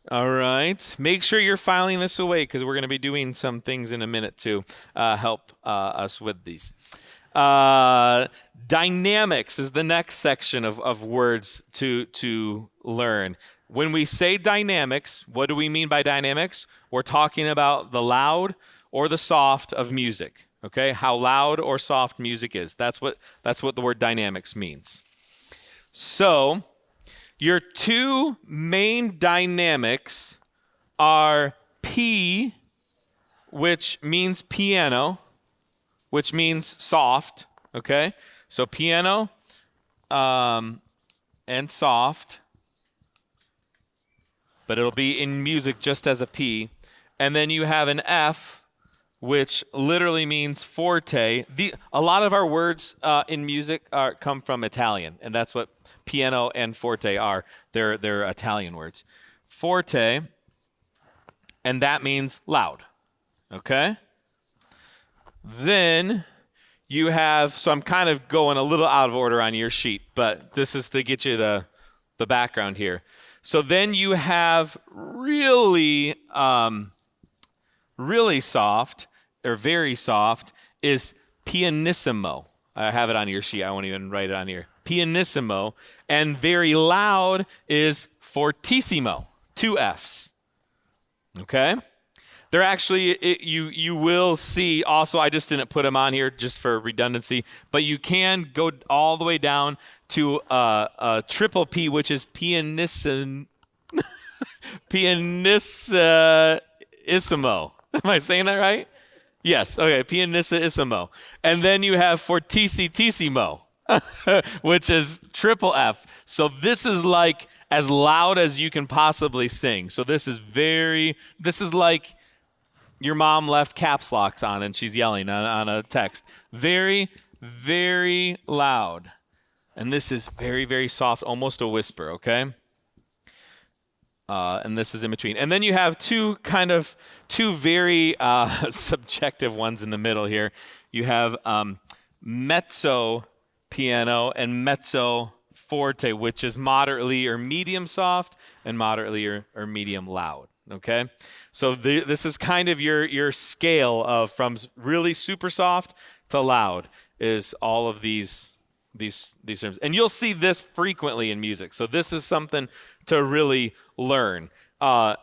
All right. Make sure you're filing this away because we're going to be doing some things in a minute to help us with these. Dynamics is the next section of words to learn. When we say dynamics, what do we mean by dynamics? We're talking about the loud or the soft of music. Okay, how loud or soft music is. That's what the word dynamics means. So your 2 main dynamics are P, which means piano, which means soft. Okay, so piano and soft, but it'll be in music just as a P. And then you have an F, which literally means forte. A lot of our words in music come from Italian, and that's what piano and forte are. They're Italian words. Forte, and that means loud. Okay? Then you have, so I'm kind of going a little out of order on your sheet, but this is to get you the background here. So then you have really soft, or very soft, is pianissimo. I have it on your sheet. I won't even write it on here. Pianissimo. And very loud is fortissimo. 2 Fs. Okay? They're actually, you will see also, I just didn't put them on here just for redundancy, but you can go all the way down to triple P, which is pianissimo. Am I saying that right? Yes. Okay. Pianissimo. And then you have fortissimo, which is triple F. So this is like as loud as you can possibly sing. So this is like your mom left caps locks on and she's yelling on a text. Very, very loud. And this is very, very soft, almost a whisper, okay? And this is in between. And then you have two very subjective ones in the middle here. You have mezzo piano and mezzo forte, which is moderately or medium soft and moderately or medium loud. Okay, so this is kind of your scale of from really super soft to loud is all of these terms, and you'll see this frequently in music. So this is something to really learn. So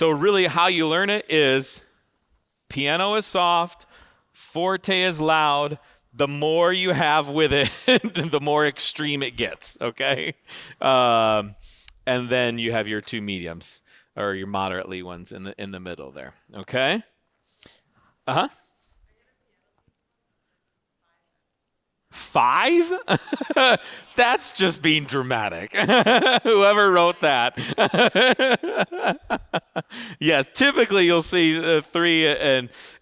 really, how you learn it is piano is soft, forte is loud. The more you have with it, the more extreme it gets. Okay, and then you have your 2 mediums. Or your moderately ones in the middle there. Okay? Uh-huh. 5? That's just being dramatic. Whoever wrote that. Yes, typically you'll see 3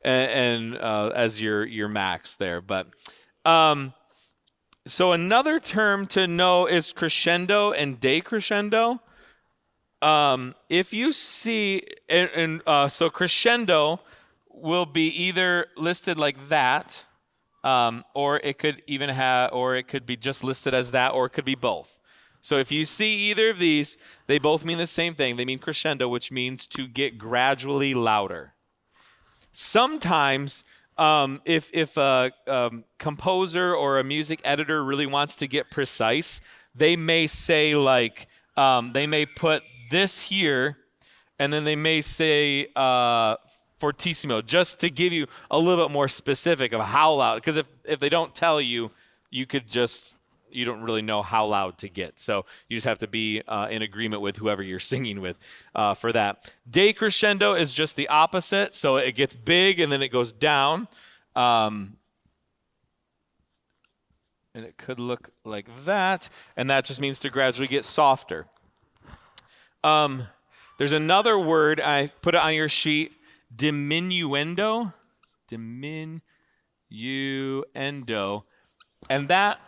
and as your max there. But so another term to know is crescendo and decrescendo. If you see, so crescendo will be either listed like that, or it could be just listed as that, or it could be both. So if you see either of these, they both mean the same thing. They mean crescendo, which means to get gradually louder. Sometimes, if a composer or a music editor really wants to get precise, they may say like, they may put this here, and then they may say fortissimo, just to give you a little bit more specific of how loud. Because if they don't tell you, you don't really know how loud to get. So you just have to be in agreement with whoever you're singing with for that. Decrescendo is just the opposite. So it gets big and then it goes down. And it could look like that. And that just means to gradually get softer. There's another word, I put it on your sheet, diminuendo. Diminuendo. And that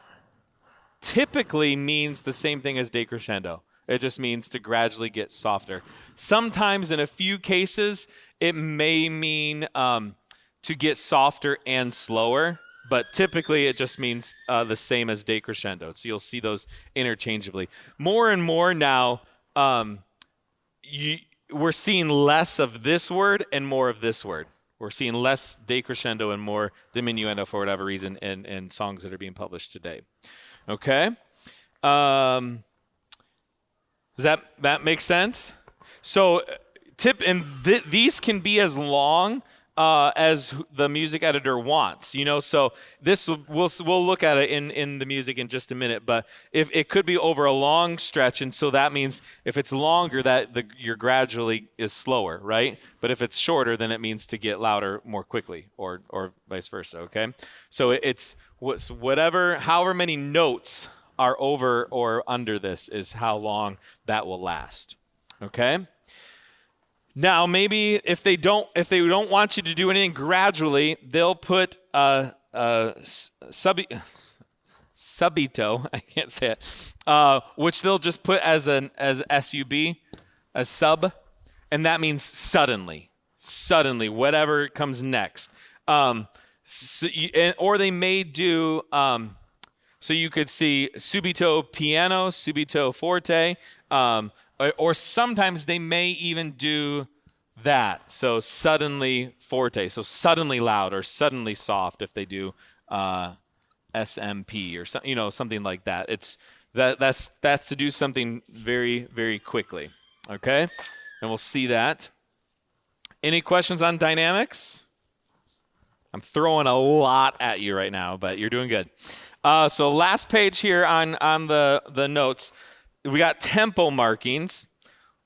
typically means the same thing as decrescendo. It just means to gradually get softer. Sometimes in a few cases, it may mean to get softer and slower, but typically it just means the same as decrescendo. So you'll see those interchangeably. More and more now, we're seeing less of this word and more of this word. We're seeing less decrescendo and more diminuendo for whatever reason in songs that are being published today. Okay? Does that make sense? So these can be as long as the music editor wants, so this we'll look at it in the music in just a minute, but if it could be over a long stretch, and so that means if it's longer that your gradually is slower, right? But if it's shorter, then it means to get louder more quickly, or vice versa. Okay, so it's however many notes are over or under this is how long that will last. Okay. Now, maybe if they don't want you to do anything gradually, they'll put subito, I can't say it, which they'll just put as sub, as sub, and that means suddenly, whatever comes next. Or they may do, so you could see subito piano, subito forte, or sometimes they may even do that. So suddenly forte. So suddenly loud or suddenly soft if they do SMP or something like that. That's to do something very, very quickly. Okay? And we'll see that. Any questions on dynamics? I'm throwing a lot at you right now, but you're doing good. So last page here on the notes, we got tempo markings.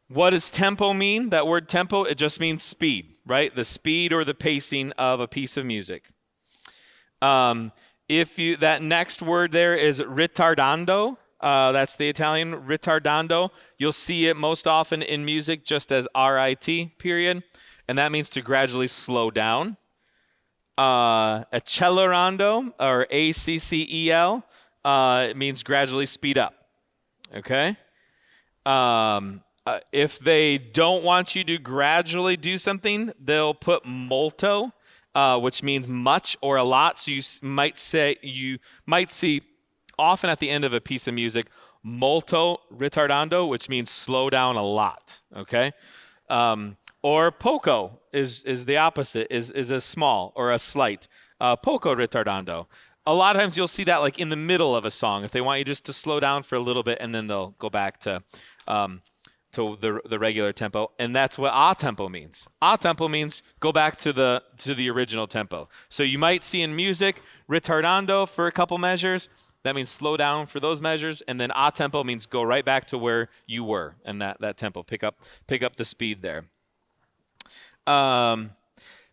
What does tempo mean? That word tempo, it just means speed, right? The speed or the pacing of a piece of music. That next word there is ritardando. That's the Italian ritardando. You'll see it most often in music just as RIT, period. And that means to gradually slow down. Accelerando, or ACCEL, it means gradually speed up. Okay? If they don't want you to gradually do something, they'll put molto, which means much or a lot. So you might see often at the end of a piece of music, molto ritardando, which means slow down a lot. Okay? Or poco is the opposite, is a small or a slight. Poco ritardando. A lot of times you'll see that like in the middle of a song if they want you just to slow down for a little bit and then they'll go back to the regular tempo, and that's what a tempo means. A tempo means go back to the original tempo. So you might see in music ritardando for a couple measures. That means slow down for those measures, and then a tempo means go right back to where you were, and that tempo pick up the speed there. Then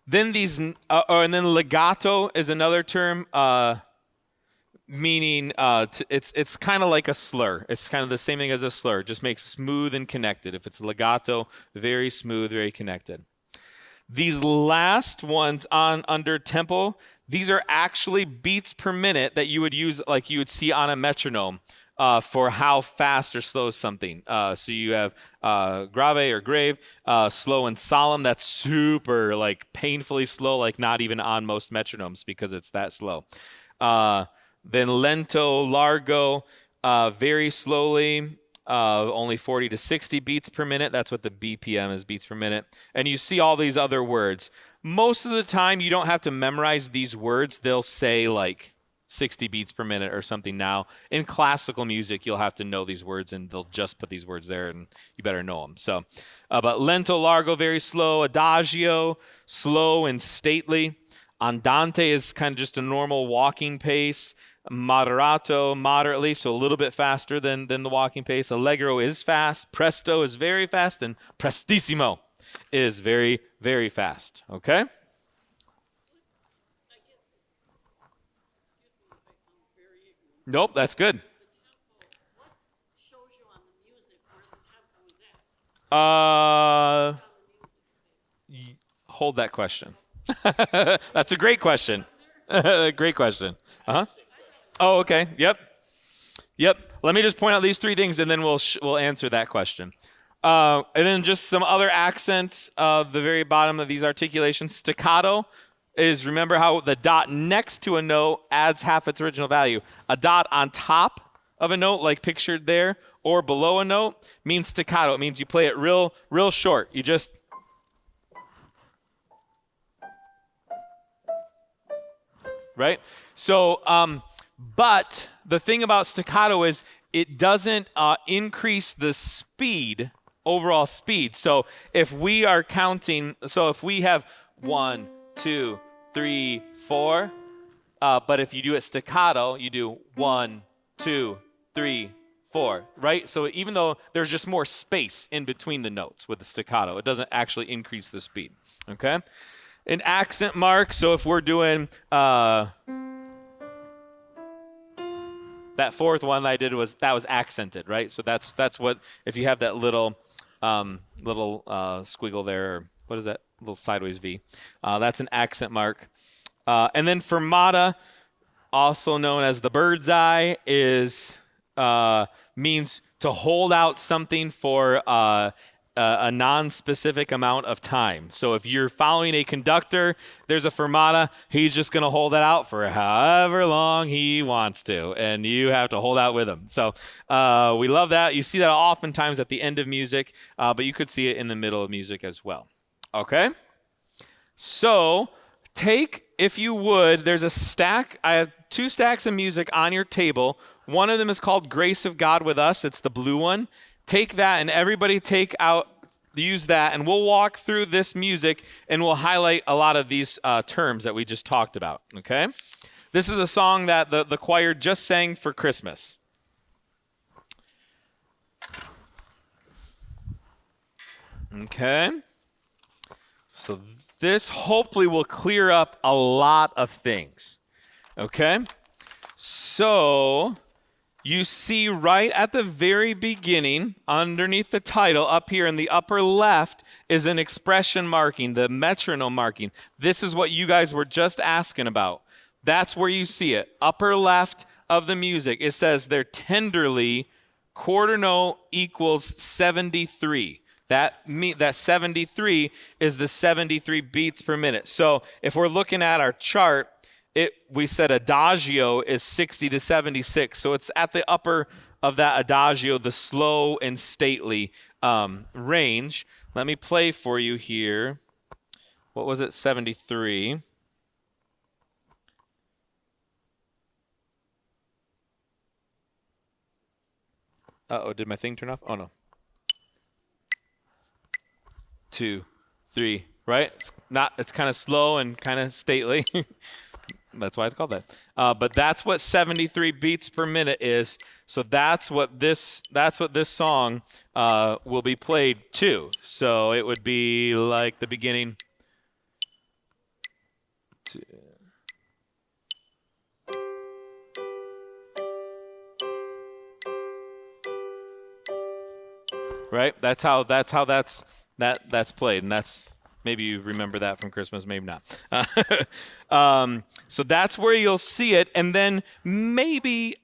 and then legato is another term, meaning it's kind of like a slur. It's kind of the same thing as a slur. It just makes smooth and connected. If it's legato, very smooth, very connected. These last ones under tempo, these are actually beats per minute that you would use, like you would see on a metronome. For how fast or slow something. So you have grave or grave, slow and solemn. That's super like painfully slow, like not even on most metronomes because it's that slow. Then lento, largo, very slowly, only 40 to 60 beats per minute. That's what the BPM is, beats per minute. And you see all these other words. Most of the time, you don't have to memorize these words. They'll say like 60 beats per minute or something now. In classical music, you'll have to know these words, and they'll just put these words there, and you better know them. So, but lento, largo, very slow. Adagio, slow and stately. Andante is kind of just a normal walking pace. Moderato, moderately, so a little bit faster than the walking pace. Allegro is fast. Presto is very fast. And prestissimo is very, very fast. Okay? Nope, that's good.
What shows you on the music where the tempo is at?
Hold that question. That's a great question. Great question. Uh-huh. Oh, okay. Yep. Let me just point out these three things, and then we'll answer that question. And then just some other accents of the very bottom of these articulations. Staccato is, remember how the dot next to a note adds half its original value. A dot on top of a note, like pictured there, or below a note, means staccato. It means you play it real short. You just... Right? So, but the thing about staccato is it doesn't increase the speed, overall speed. So if we are counting, so if we have 1, 2, 3, 4, but if you do it staccato, you do 1, 2, 3, 4, right? So even though there's just more space in between the notes with the staccato, it doesn't actually increase the speed, okay? An accent mark, so if we're doing... that fourth one I did was accented, right? So that's what, if you have that little squiggle there, or what is that? Little sideways V. That's an accent mark. And then fermata, also known as the bird's eye, means to hold out something for a non-specific amount of time. So if you're following a conductor, there's a fermata. He's just going to hold that out for however long he wants to, and you have to hold out with him. So we love that. You see that oftentimes at the end of music, but you could see it in the middle of music as well. Okay? So take, if you would, there's a stack. I have 2 stacks of music on your table. One of them is called Grace of God with Us. It's the blue one. Take that, and everybody use that, and we'll walk through this music, and we'll highlight a lot of these terms that we just talked about, okay? This is a song that the choir just sang for Christmas. Okay? So this hopefully will clear up a lot of things, okay? So you see right at the very beginning, underneath the title, up here in the upper left, is an expression marking, the metronome marking. This is what you guys were just asking about. That's where you see it. Upper left of the music. It says they're tenderly, quarter note equals 73. That 73 is the 73 beats per minute. So if we're looking at our chart, we said adagio is 60 to 76. So it's at the upper of that adagio, the slow and stately range. Let me play for you here. What was it? 73. Uh-oh, did my thing turn off? Oh, no. 2, 3, right? It's kind of slow and kind of stately. That's why it's called that. But that's what 73 beats per minute is. So that's what this song will be played to. So it would be like the beginning. Right? That's how that's played, and that's, maybe you remember that from Christmas, maybe not. So that's where you'll see it, and then maybe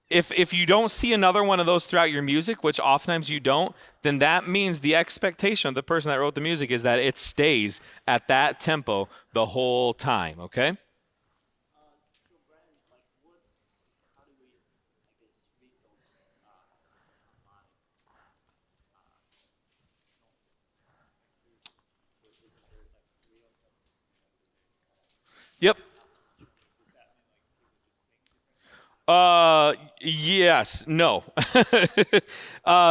if you don't see another one of those throughout your music, which oftentimes you don't, then that means the expectation of the person that wrote the music is that it stays at that tempo the whole time, okay? Yep. Yes. No.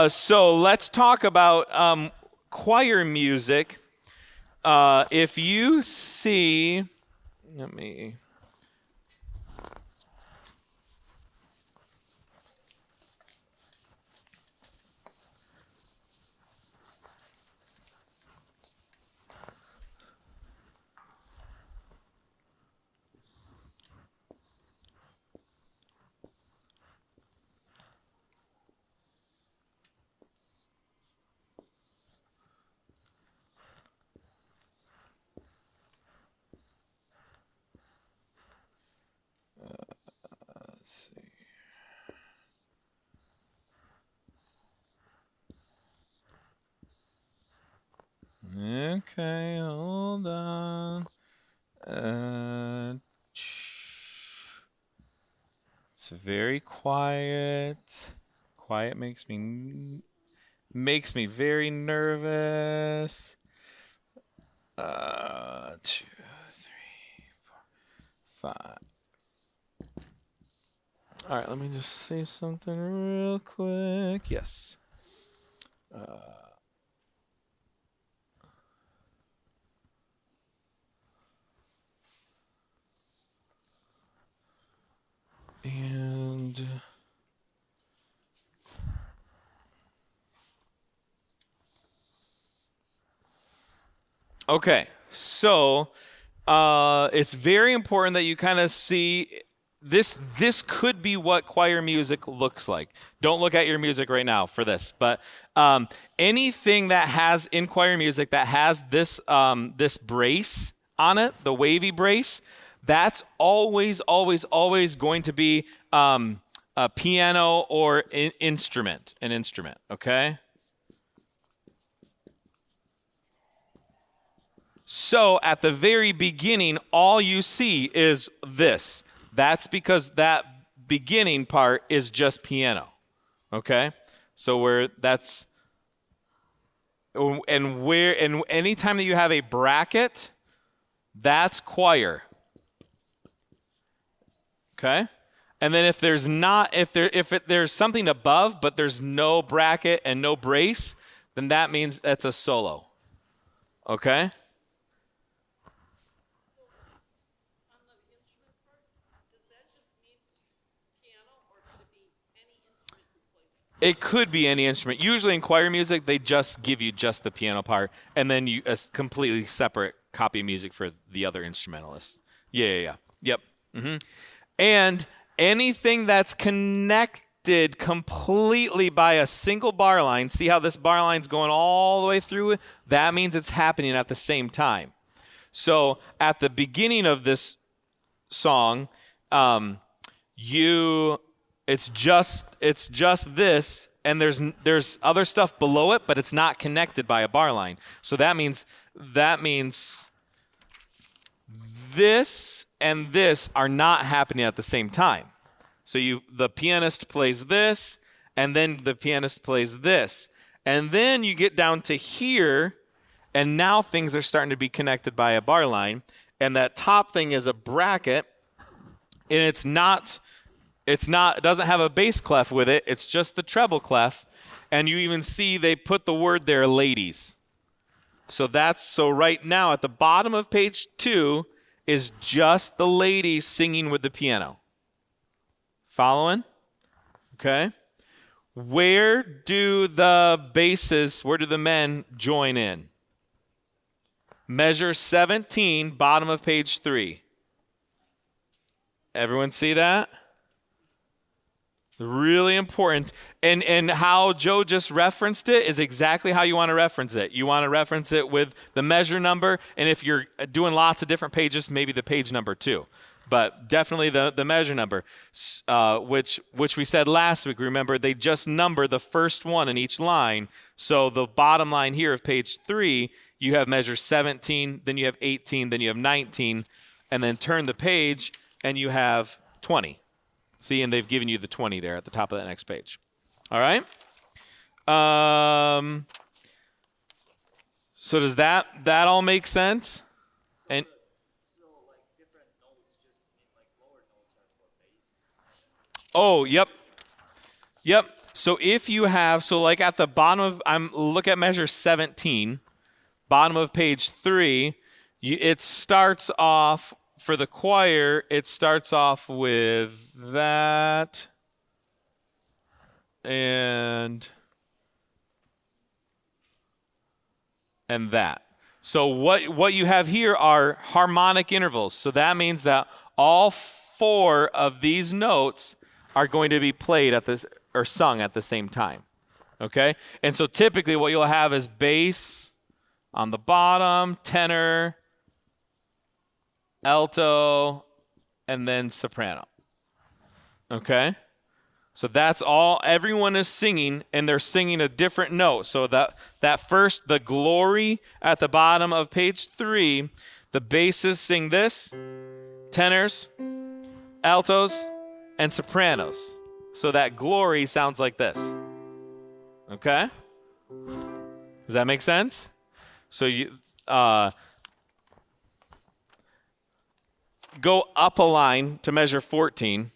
So let's talk about choir music. If you see, let me. Okay, hold on. It's very quiet. Quiet makes me very nervous. 2, 3, 4, 5. All right, let me just say something real quick. Yes. And okay, so it's very important that you kind of see this. This could be what choir music looks like. Don't look at your music right now for this, but anything that has in choir music that has this this brace on it, the wavy brace, that's always going to be a piano or an instrument, okay? So at the very beginning, all you see is this. That's because that beginning part is just piano, okay? So And anytime that you have a bracket, that's choir. Okay? And then if there's something above but there's no bracket and no brace, then that means that's a solo. Okay?
On the instrument part, does that just mean piano, or could it be any instrument you play?
It could be any instrument. Usually in choir music, they just give you just the piano part, and then a completely separate copy of music for the other instrumentalists. Yeah. Yep. And anything that's connected completely by a single bar line, see how this bar line's going all the way through? That means it's happening at the same time. So at the beginning of this song, it's just this, and there's other stuff below it, but it's not connected by a bar line. So that means this and this are not happening at the same time. So the pianist plays this, and then the pianist plays this. And then you get down to here, and now things are starting to be connected by a bar line. And that top thing is a bracket, and it doesn't have a bass clef with it. It's just the treble clef. And you even see they put the word there, ladies. So right now at the bottom of page 2 is just the ladies singing with the piano. Following? Okay. Where do the men join in? Measure 17, bottom of page 3. Everyone see that? Really important. And how Joe just referenced it is exactly how you want to reference it. You want to reference it with the measure number, and if you're doing lots of different pages, maybe the page number too. But definitely the measure number, which we said last week. Remember, they just number the first one in each line. So the bottom line here of page 3, you have measure 17, then you have 18, then you have 19, and then turn the page, and you have 20. See, and they've given you the 20 there at the top of that next page. All right? So does that all make sense? And
So like different notes just mean like lower notes are for bass.
oh, yep. So if you have, like at the bottom of, look at measure 17, bottom of page 3, it starts off. For the choir, it starts off with that and that. So what you have here are harmonic intervals. So that means that all 4 of these notes are going to be played or sung at the same time. Okay? And so typically what you'll have is bass on the bottom, tenor, alto, and then soprano. Okay? So that's all everyone is singing, and they're singing a different note. So that first, the glory at the bottom of page 3, the basses sing this, tenors, altos, and sopranos. So that glory sounds like this. Okay? Does that make sense? So you go up a line to measure 14.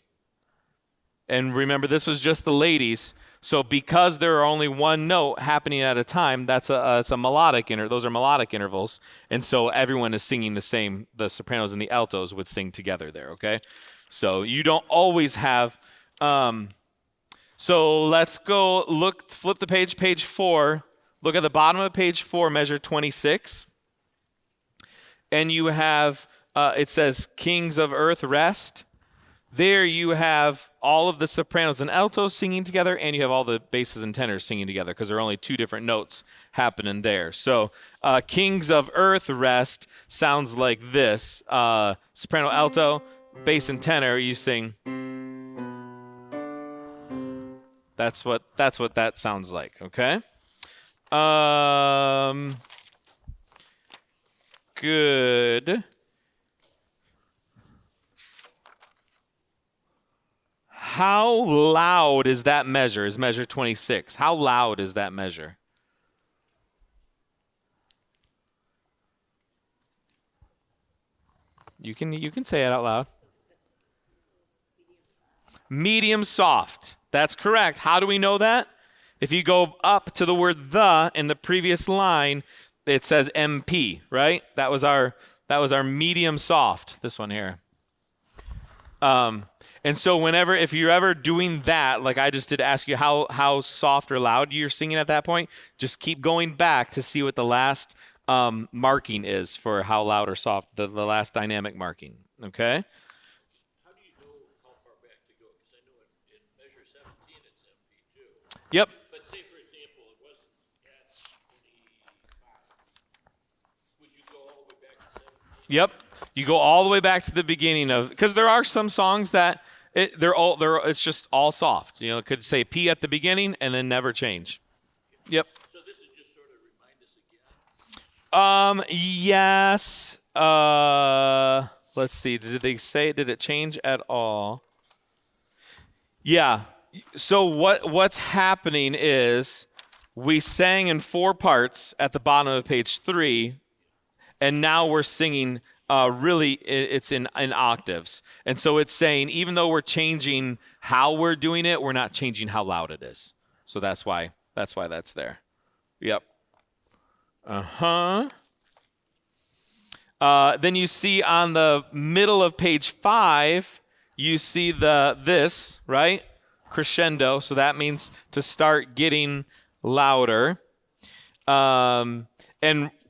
And remember, this was just the ladies. So because there are only one note happening at a time, that's a melodic those are melodic intervals. And so everyone is singing the same. The sopranos and the altos would sing together there, okay? So you don't always have so let's go flip the page 4. Look at the bottom of page 4, measure 26. And you have it says, Kings of Earth, rest. There you have all of the sopranos and altos singing together, and you have all the basses and tenors singing together because there are only 2 different notes happening there. So Kings of Earth, rest sounds like this. Soprano, alto, bass, and tenor, you sing. That's what that sounds like, okay? Good. How loud is that measure? Is measure 26? How loud is that measure? You can say it out loud. Medium soft. That's correct. How do we know that? If you go up to the word the in the previous line, it says MP, right? That was our medium soft, this one here. And so if you're ever doing that, like I just did ask you how soft or loud you're singing at that point, just keep going back to see what the last marking is for how loud or soft, the last dynamic marking, okay?
How do you know how far back to go? Because I know in measure 17 it's MP2.
Yep.
But say, for example, it wasn't at 25. Would you go all the way back to 17?
Yep. You go all the way back to the beginning of, because there are some songs that it's just all soft. You know, it could say P at the beginning and then never change. Yep.
So this is just sort of remind us again.
Yes. Let's see. Did it change at all? Yeah. So what's happening is we sang in 4 parts at the bottom of page 3, and now we're singing really it's in octaves. And so it's saying even though we're changing how we're doing it, we're not changing how loud it is. So that's why that's there. Yep. Then you see on the middle of page 5, you see this, right? Crescendo. So that means to start getting louder. And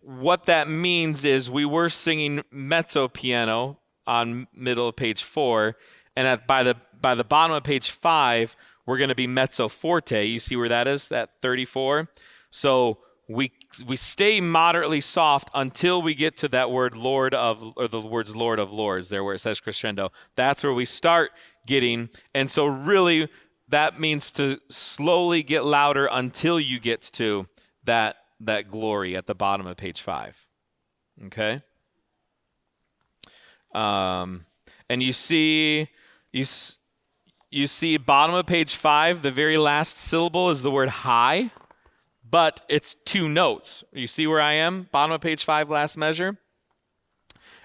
what that means is we were singing mezzo piano on middle of page 4, and by the bottom of page 5, we're going to be mezzo forte. You see where that is? That 34. So we stay moderately soft until we get to that word Lord of, or the words Lord of Lords there where it says crescendo. That's where we start getting, and so really that means to slowly get louder until you get to that glory at the bottom of page 5. Okay? And you see bottom of page 5, the very last syllable is the word high, but it's 2 notes. You see where I am? Bottom of page 5, last measure.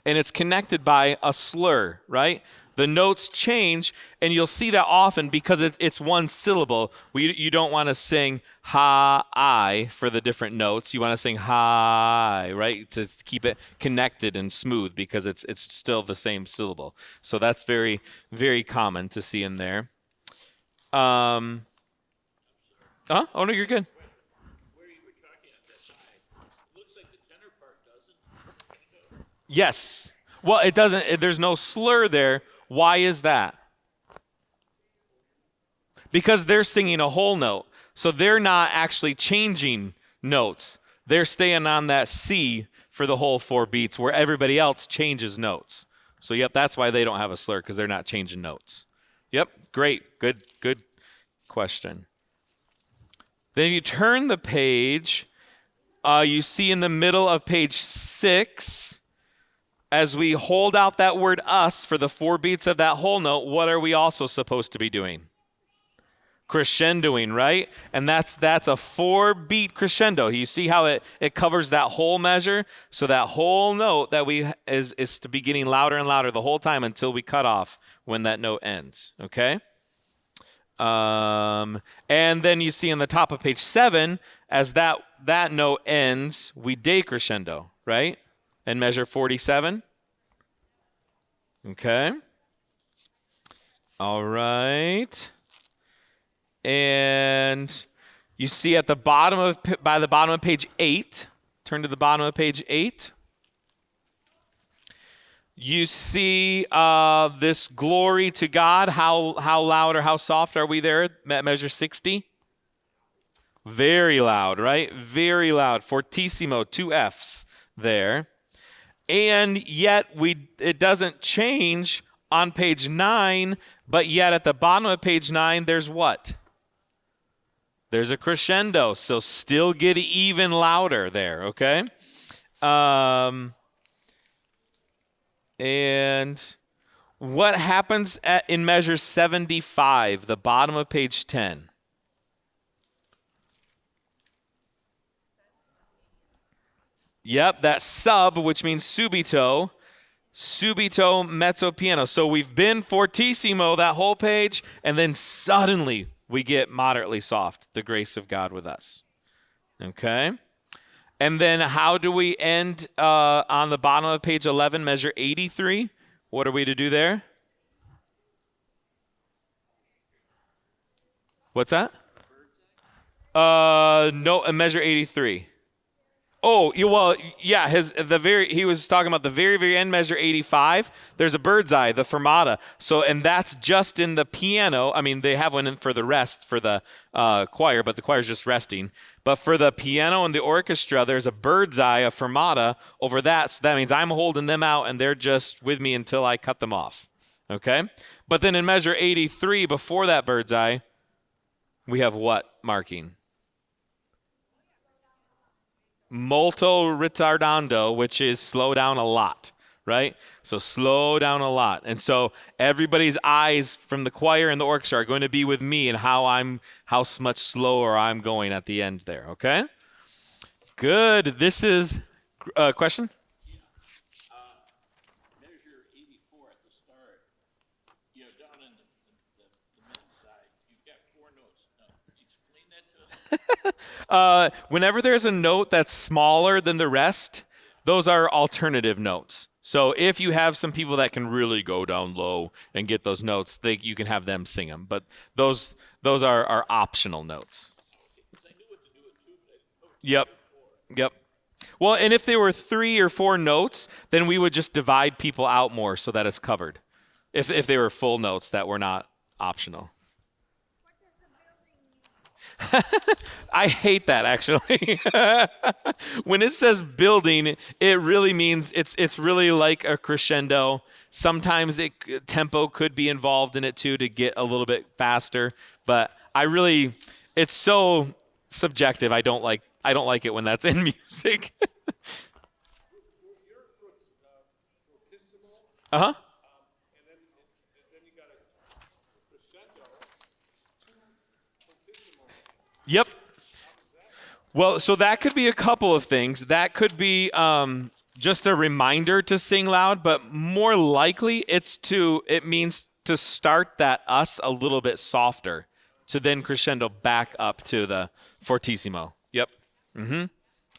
And it's connected by a slur, right? The notes change, and you'll see that often because it's 1 syllable. You don't want to sing ha-I for the different notes. You want to sing hi, right, to keep it connected and smooth because it's still the same syllable. So that's very, very common to see in there. Oh, no, you're good.
Where you were talking at that time, it looks like the tenor part doesn't.
Yes. Well, it doesn't. There's no slur there. Why is that? Because they're singing a whole note. So they're not actually changing notes. They're staying on that C for the whole 4 beats where everybody else changes notes. So, yep, that's why they don't have a slur, because they're not changing notes. Yep, great. Good question. Then if you turn the page, you see in the middle of page 6, as we hold out that word us for the 4 beats of that whole note, what are we also supposed to be doing? Crescendoing, right? And that's a 4-beat crescendo. You see how it covers that whole measure? So that whole note that is to be getting louder and louder the whole time until we cut off when that note ends, okay? And then you see on the top of page 7, as that note ends, we decrescendo, right? And measure 47. Okay. All right. And you see at the bottom by the bottom of page 8, turn to the bottom of page 8. You see this glory to God. How loud or how soft are we there at measure 60? Very loud, right? Very loud. Fortissimo, 2 Fs there. And yet it doesn't change on page 9, but yet at the bottom of page 9, there's what? There's a crescendo, so still get even louder there, okay? And what happens in measure 75, the bottom of page 10? Yep, that sub, which means subito. subito mezzo piano. So we've been fortissimo that whole page, and then suddenly we get moderately soft, the grace of God with us. Okay? And then how do we end on the bottom of page 11, measure 83? What are we to do there? What's that? No, measure 83. Oh, well, yeah. He was talking about the very end, measure 85. There's a bird's eye, the fermata. So, and that's just in the piano. I mean, they have one in for the rest for the choir, but the choir's just resting. But for the piano and the orchestra, there's a bird's eye, a fermata over that. So that means I'm holding them out, and they're just with me until I cut them off. Okay. But then in measure 83, before that bird's eye, we have what marking? Molto ritardando, which is slow down a lot, right? So slow down a lot. And so everybody's eyes from the choir and the orchestra are going to be with me and how much slower I'm going at the end there, okay? Good. This is a question?
Measure 84 at the start. You know, down in the men's side, you've got 4 notes. Now, explain that to us.
Whenever there's a note that's smaller than the rest, those are alternative notes. So if you have some people that can really go down low and get those notes, you can have them sing them. But those are optional notes. Yep. Well, and if there were 3 or 4 notes, then we would just divide people out more so that it's covered. If they were full notes that were not optional. I hate that, actually. When it says building, it really means it's really like a crescendo. Sometimes tempo could be involved in it too to get a little bit faster. But it's so subjective. I don't like it when that's in music. Uh-huh. Yep. Well, so that could be a couple of things. That could be just a reminder to sing loud, but more likely it means to start that us a little bit softer to then crescendo back up to the fortissimo. Yep. Mm-hmm.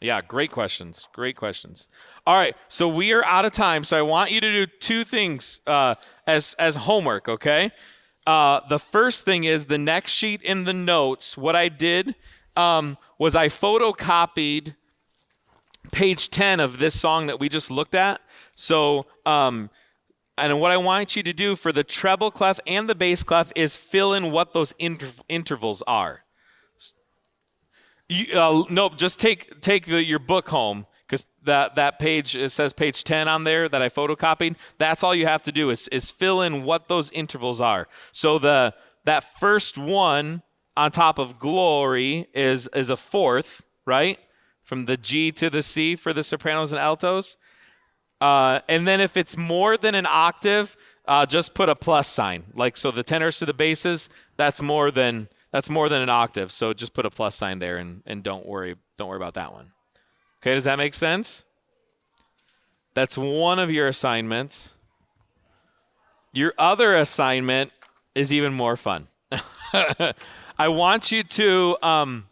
Yeah, great questions. All right, so we are out of time, so I want you to do 2 things as homework, okay? The first thing is the next sheet in the notes. What I did was I photocopied page 10 of this song that we just looked at. So, and what I want you to do for the treble clef and the bass clef is fill in what those intervals are. Nope, just take your book home, because that page, it says page 10 on there that I photocopied. That's all you have to do is fill in what those intervals are. So that first one on top of glory is a fourth, right? From the G to the C for the sopranos and altos. And then if it's more than an octave, just put a plus sign. Like, so the tenors to the basses, that's more than an octave. So just put a plus sign there and don't worry about that one. Okay, does that make sense? That's one of your assignments. Your other assignment is even more fun. I want you to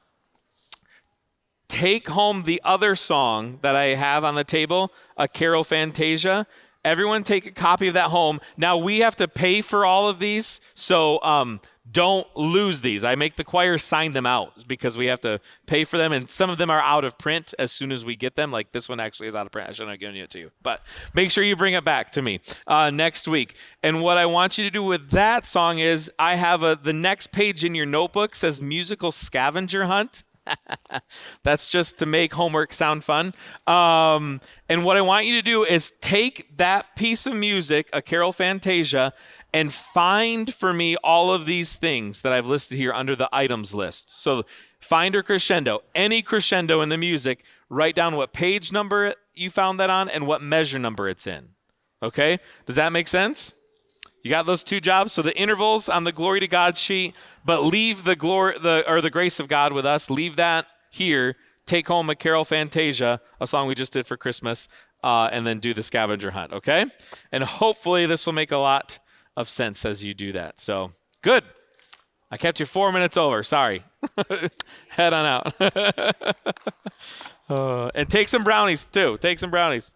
take home the other song that I have on the table, a Carol Fantasia. Everyone take a copy of that home. Now, we have to pay for all of these, so don't lose these. I make the choir sign them out because we have to pay for them, and some of them are out of print as soon as we get them. Like this one actually is out of print. I shouldn't have given it to you. But make sure you bring it back to me next week. And what I want you to do with that song is I have the next page in your notebook says musical scavenger hunt. That's just to make homework sound fun. And what I want you to do is take that piece of music, a Carol Fantasia, and find for me all of these things that I've listed here under the items list. So find or crescendo, any crescendo in the music, write down what page number you found that on and what measure number it's in. Okay? Does that make sense? You got those 2 jobs? So the intervals on the Glory to God sheet, but leave the grace of God with us. Leave that here. Take home a Carol Fantasia, a song we just did for Christmas, and then do the scavenger hunt, okay? And hopefully this will make a lot of sense as you do that. So, good. I kept you 4 minutes over. Sorry. Head on out. And take some brownies, too. Take some brownies.